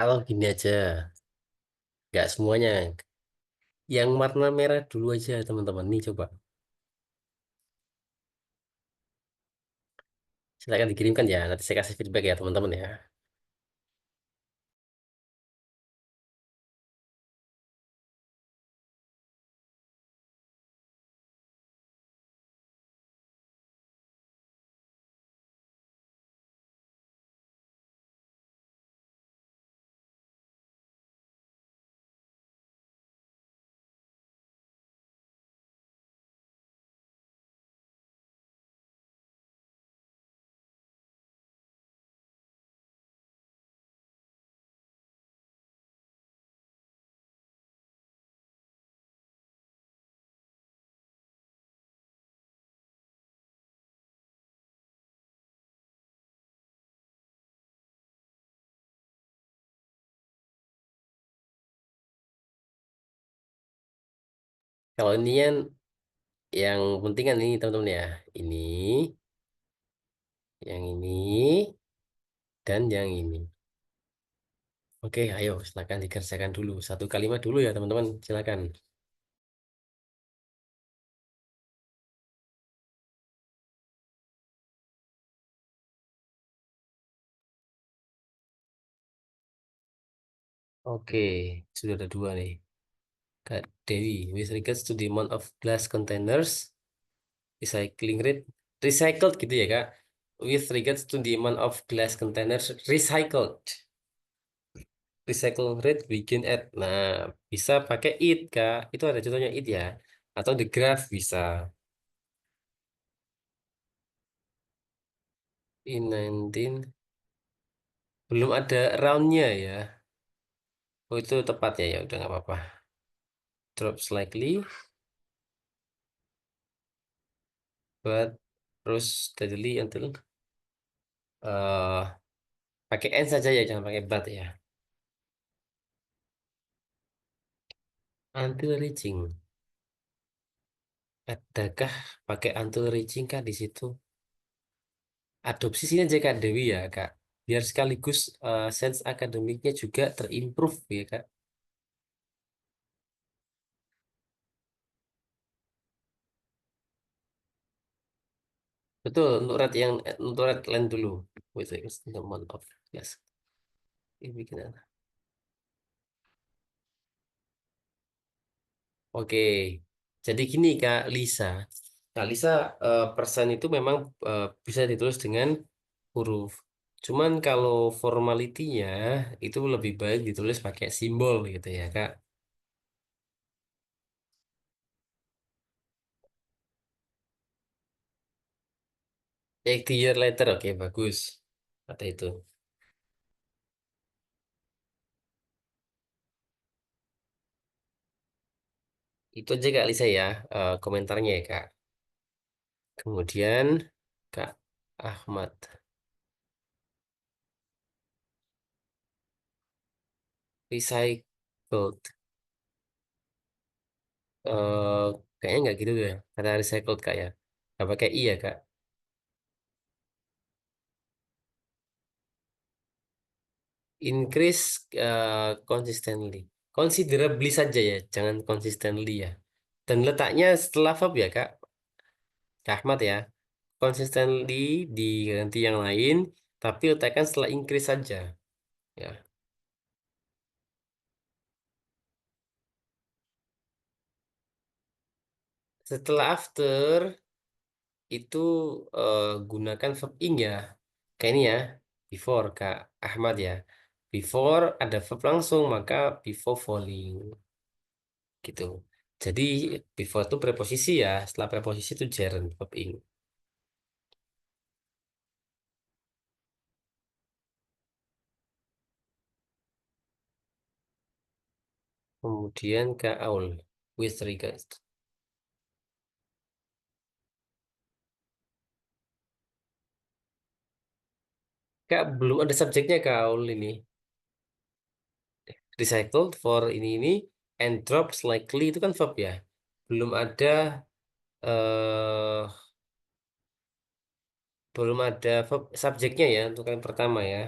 Atau gini aja, nggak semuanya. Yang warna merah dulu aja teman-teman. Nih coba. Silakan dikirimkan ya. Nanti saya kasih feedback ya teman-teman ya. Kalau ini kan yang penting kan ini teman-teman ya. Ini, yang ini, dan yang ini. Oke, ayo silakan dikerjakan dulu. Satu kalimat dulu ya teman-teman. Silakan. Oke, sudah ada dua nih. Kak Dewi, with regards to the amount of glass containers, recycling rate, recycled gitu ya Kak. With regards to the amount of glass containers recycled, recycle rate begin at. Nah, bisa pakai it Kak. Itu ada contohnya it ya. Atau the graph bisa. In 19, belum ada roundnya ya. Oh itu tepat ya, ya udah nggak apa-apa. Drop slightly, but terus steadily until eh pakai n saja ya, jangan pakai but ya. Until reaching. Adakah pakai until reaching Kak di situ? Adopsi sini aja Kak Dewi ya Kak. Biar sekaligus sense akademiknya juga terimprove ya Kak. Betul, untuk red line dulu. With the amount of yes. Ini bikin apa? Oke. Jadi gini Kak Lisa. Kak Lisa, persen itu memang bisa ditulis dengan huruf. Cuman kalau formalitinya itu lebih baik ditulis pakai simbol gitu ya Kak. Take year later, oke bagus. Kata itu. Itu aja Kak Lisa ya, komentarnya ya Kak. Kemudian Kak Ahmad, recycled. eh Kayaknya nggak gitu ya, kata recycled Kak ya. Nggak pakai i ya Kak. Increase consistently. Considerably saja ya, jangan consistently ya. Dan letaknya setelah verb ya Kak, Kak Ahmad ya. Consistently diganti yang lain, tapi letakkan setelah increase saja. Ya. Setelah after itu gunakan verb ing ya. Kayak ini ya, before Kak Ahmad ya. Before ada verb langsung, maka before falling gitu. Jadi before itu preposisi ya, setelah preposisi itu gerund verb ing. Kemudian Kak Aul, with regards. Kak belum ada subjeknya Kak Aul ini. Recycled for ini and drops likely itu kan verb ya. Belum ada eh belum ada verb subjeknya ya untuk yang pertama ya.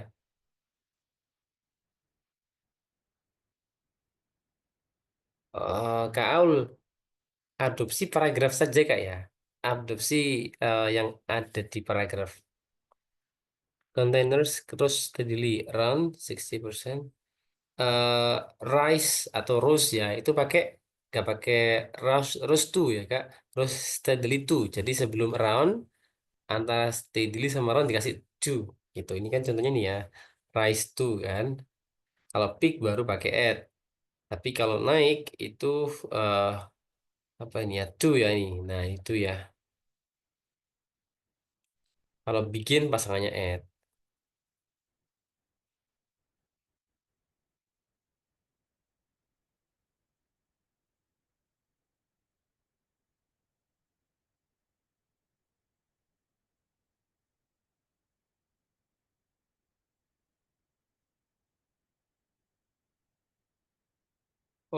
Kak Aul, adopsi paragraf saja Kak ya. Adopsi yang ada di paragraf. Containers terus steadily around 60%. eh Rise atau Rose ya, itu nggak pakai Rose, Rose to ya Kak. Rose steadily to. Jadi sebelum around, antara steadily sama around dikasih to. Gitu. Ini kan contohnya nih ya. Rise to kan. Kalau peak baru pakai add. Tapi kalau naik itu eh apa ini ya? To ya ini. Nah, itu ya. Kalau bikin pasangannya add.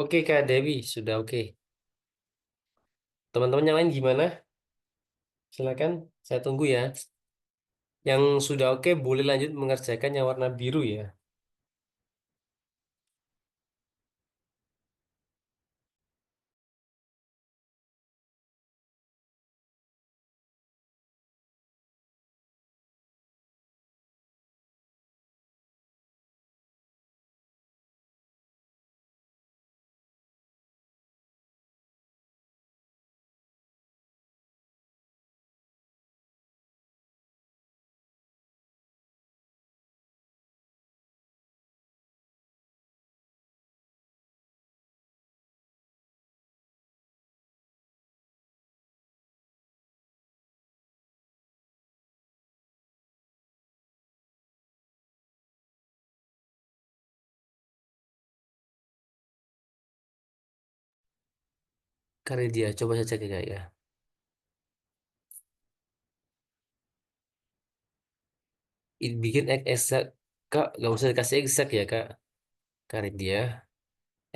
Oke Kak Dewi, sudah oke. Teman-teman yang lain gimana? Silakan, saya tunggu ya. Yang sudah oke boleh lanjut mengerjakan yang warna biru ya. Kali dia, coba saya cek ya, Kak, ya. Bikin exact, Kak, nggak usah dikasih exact ya, Kak. Kali dia.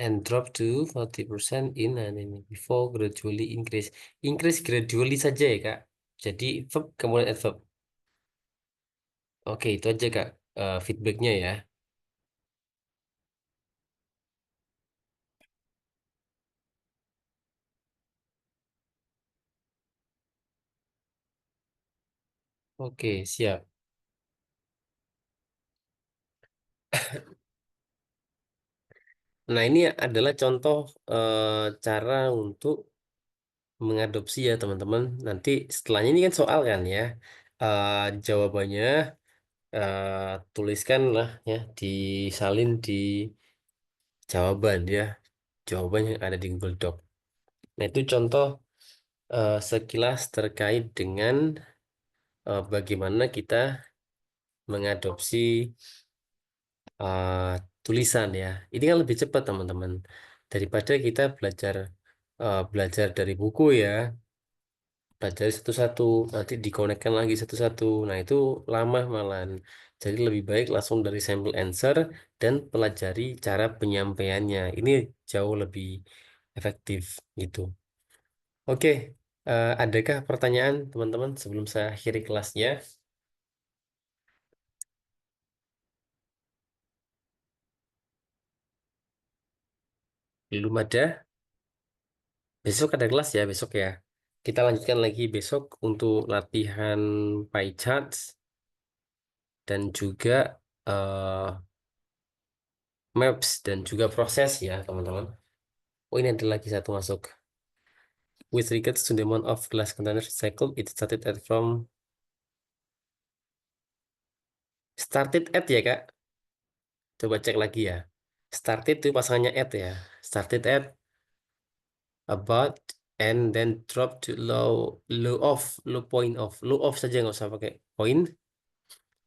And drop to 40% in and ini before gradually increase. Increase gradually saja ya, Kak. Jadi verb kemudian adverb. Oke, itu aja, Kak. Feedbacknya ya. Oke, siap. Nah, ini adalah contoh cara untuk mengadopsi ya, teman-teman. Nanti setelahnya ini kan soal kan ya. Eh, Jawabannya tuliskanlah ya, disalin di jawaban ya, jawaban yang ada di Google Doc. Nah, itu contoh sekilas terkait dengan bagaimana kita mengadopsi eh, tulisan ya. Ini kan lebih cepat teman-teman daripada kita belajar dari buku ya, pelajari satu-satu, nanti dikonekkan lagi satu-satu. Nah, itu lama malahan. Jadi lebih baik langsung dari sampel answer dan pelajari cara penyampaiannya. Ini jauh lebih efektif gitu. Oke, adakah pertanyaan teman-teman sebelum saya akhiri kelasnya? Belum ada? Besok ada kelas ya, besok ya. Kita lanjutkan lagi besok untuk latihan pie charts dan juga eh, maps dan juga proses ya, teman-teman. Oh, ini ada lagi satu masuk. With regards to the amount of glass containers recycled, it started at ya Kak. Coba cek lagi ya. Started itu pasangannya at ya. Started at about and then drop to low point of, low of saja nggak usah pakai point,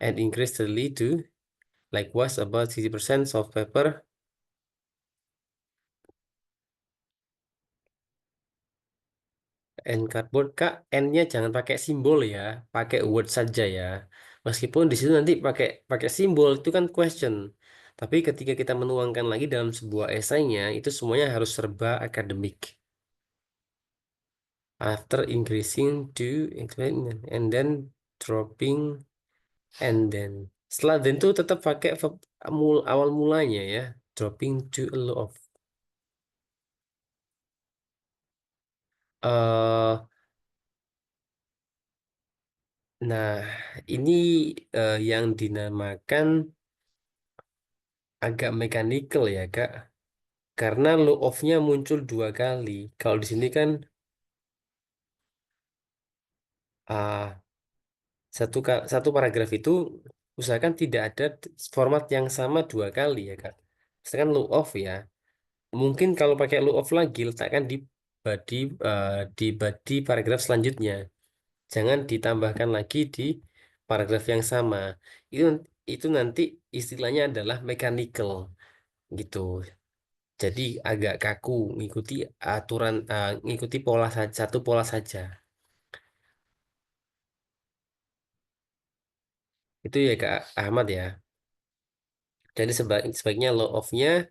and increase steadily to likewise about 60% soft paper and cardboard. Kak, N-nya jangan pakai simbol ya, pakai word saja ya. Meskipun di situ nanti pakai pakai simbol itu kan question. Tapi ketika kita menuangkan lagi dalam sebuah esainya, itu semuanya harus serba akademik. After increasing to incline and then dropping and then. Setelah then itu tetap pakai verb awal mulanya ya. Dropping to a low of. eh nah, ini yang dinamakan agak mechanical ya, Kak. Karena law of-nya muncul dua kali. Kalau di sini kan ah, satu paragraf itu usahakan tidak ada format yang sama dua kali ya, Kak. Misalkan law of ya. Mungkin kalau pakai law of lagi letakkan body di body paragraf selanjutnya. Jangan ditambahkan lagi di paragraf yang sama. Itu itu nanti istilahnya adalah mechanical gitu. Jadi agak kaku, ngikuti aturan, ngikuti pola saja, satu pola saja. Itu ya Kak Ahmad ya. Jadi sebaiknya law of-nya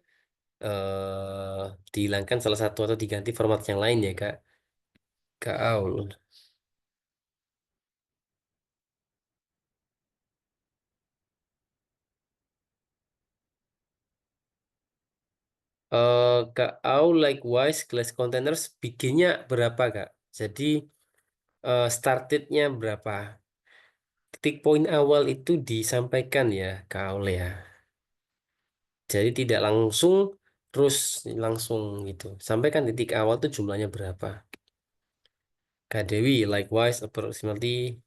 dihilangkan salah satu atau diganti format yang lain ya Kak. Kak Aul. Kak Aul likewise glass containers bikinnya berapa Kak? Jadi startednya berapa? Titik poin awal itu disampaikan ya Kak Aul ya. Jadi tidak langsung terus langsung gitu. Sampaikan titik awal tuh jumlahnya berapa. Kak Dewi, likewise approximately.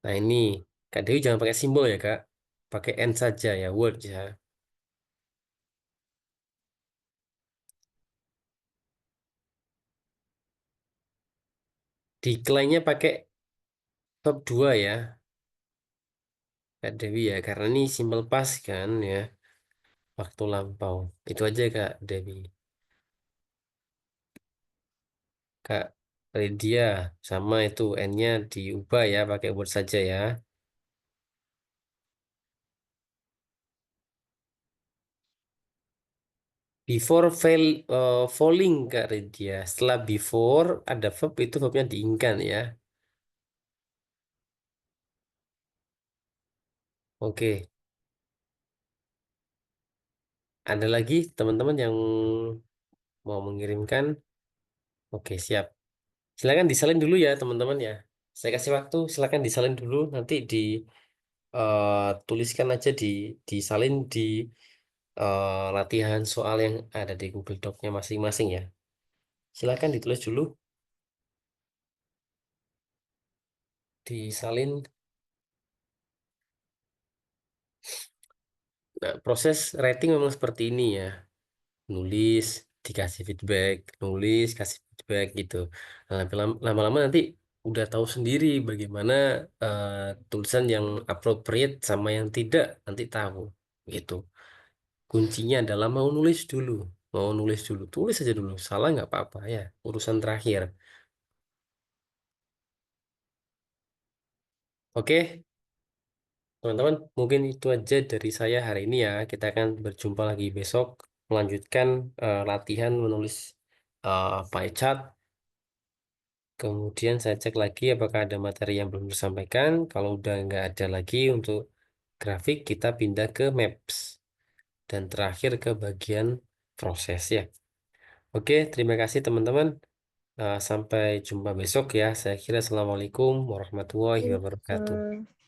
Nah ini, Kak Dewi jangan pakai simbol ya Kak. Pakai N saja ya, word ya. Decline-nya pakai verb 2 ya, Kak Dewi ya. Karena ini simple past kan ya, waktu lampau. Itu aja Kak Dewi. Kak Lydia, sama itu N-nya diubah ya, pakai word saja ya. Before falling Kak Lydia. Setelah before ada verb itu verbnya diingkan ya. Oke, ada lagi teman-teman yang mau mengirimkan? Oke, siap. Silakan disalin dulu ya teman-teman ya. Saya kasih waktu, silakan disalin dulu. Nanti tuliskan aja disalin di latihan soal yang ada di Google Doc-nya masing-masing ya. Silakan ditulis dulu, disalin. Nah, proses writing memang seperti ini ya. Nulis, dikasih feedback, nulis, kasih feedback gitu. Nah, lama-lama nanti udah tahu sendiri bagaimana eh, tulisan yang appropriate sama yang tidak, nanti tahu gitu. Kuncinya adalah mau nulis dulu, tulis aja dulu. Salah nggak apa-apa ya, urusan terakhir. Oke, teman-teman, mungkin itu aja dari saya hari ini ya. Kita akan berjumpa lagi besok, melanjutkan latihan menulis pie chart. Kemudian saya cek lagi apakah ada materi yang belum disampaikan. Kalau udah nggak ada lagi untuk grafik, kita pindah ke Maps. Dan terakhir ke bagian proses ya. Oke, terima kasih teman-teman. Sampai jumpa besok ya. Saya kira Assalamualaikum warahmatullahi wabarakatuh.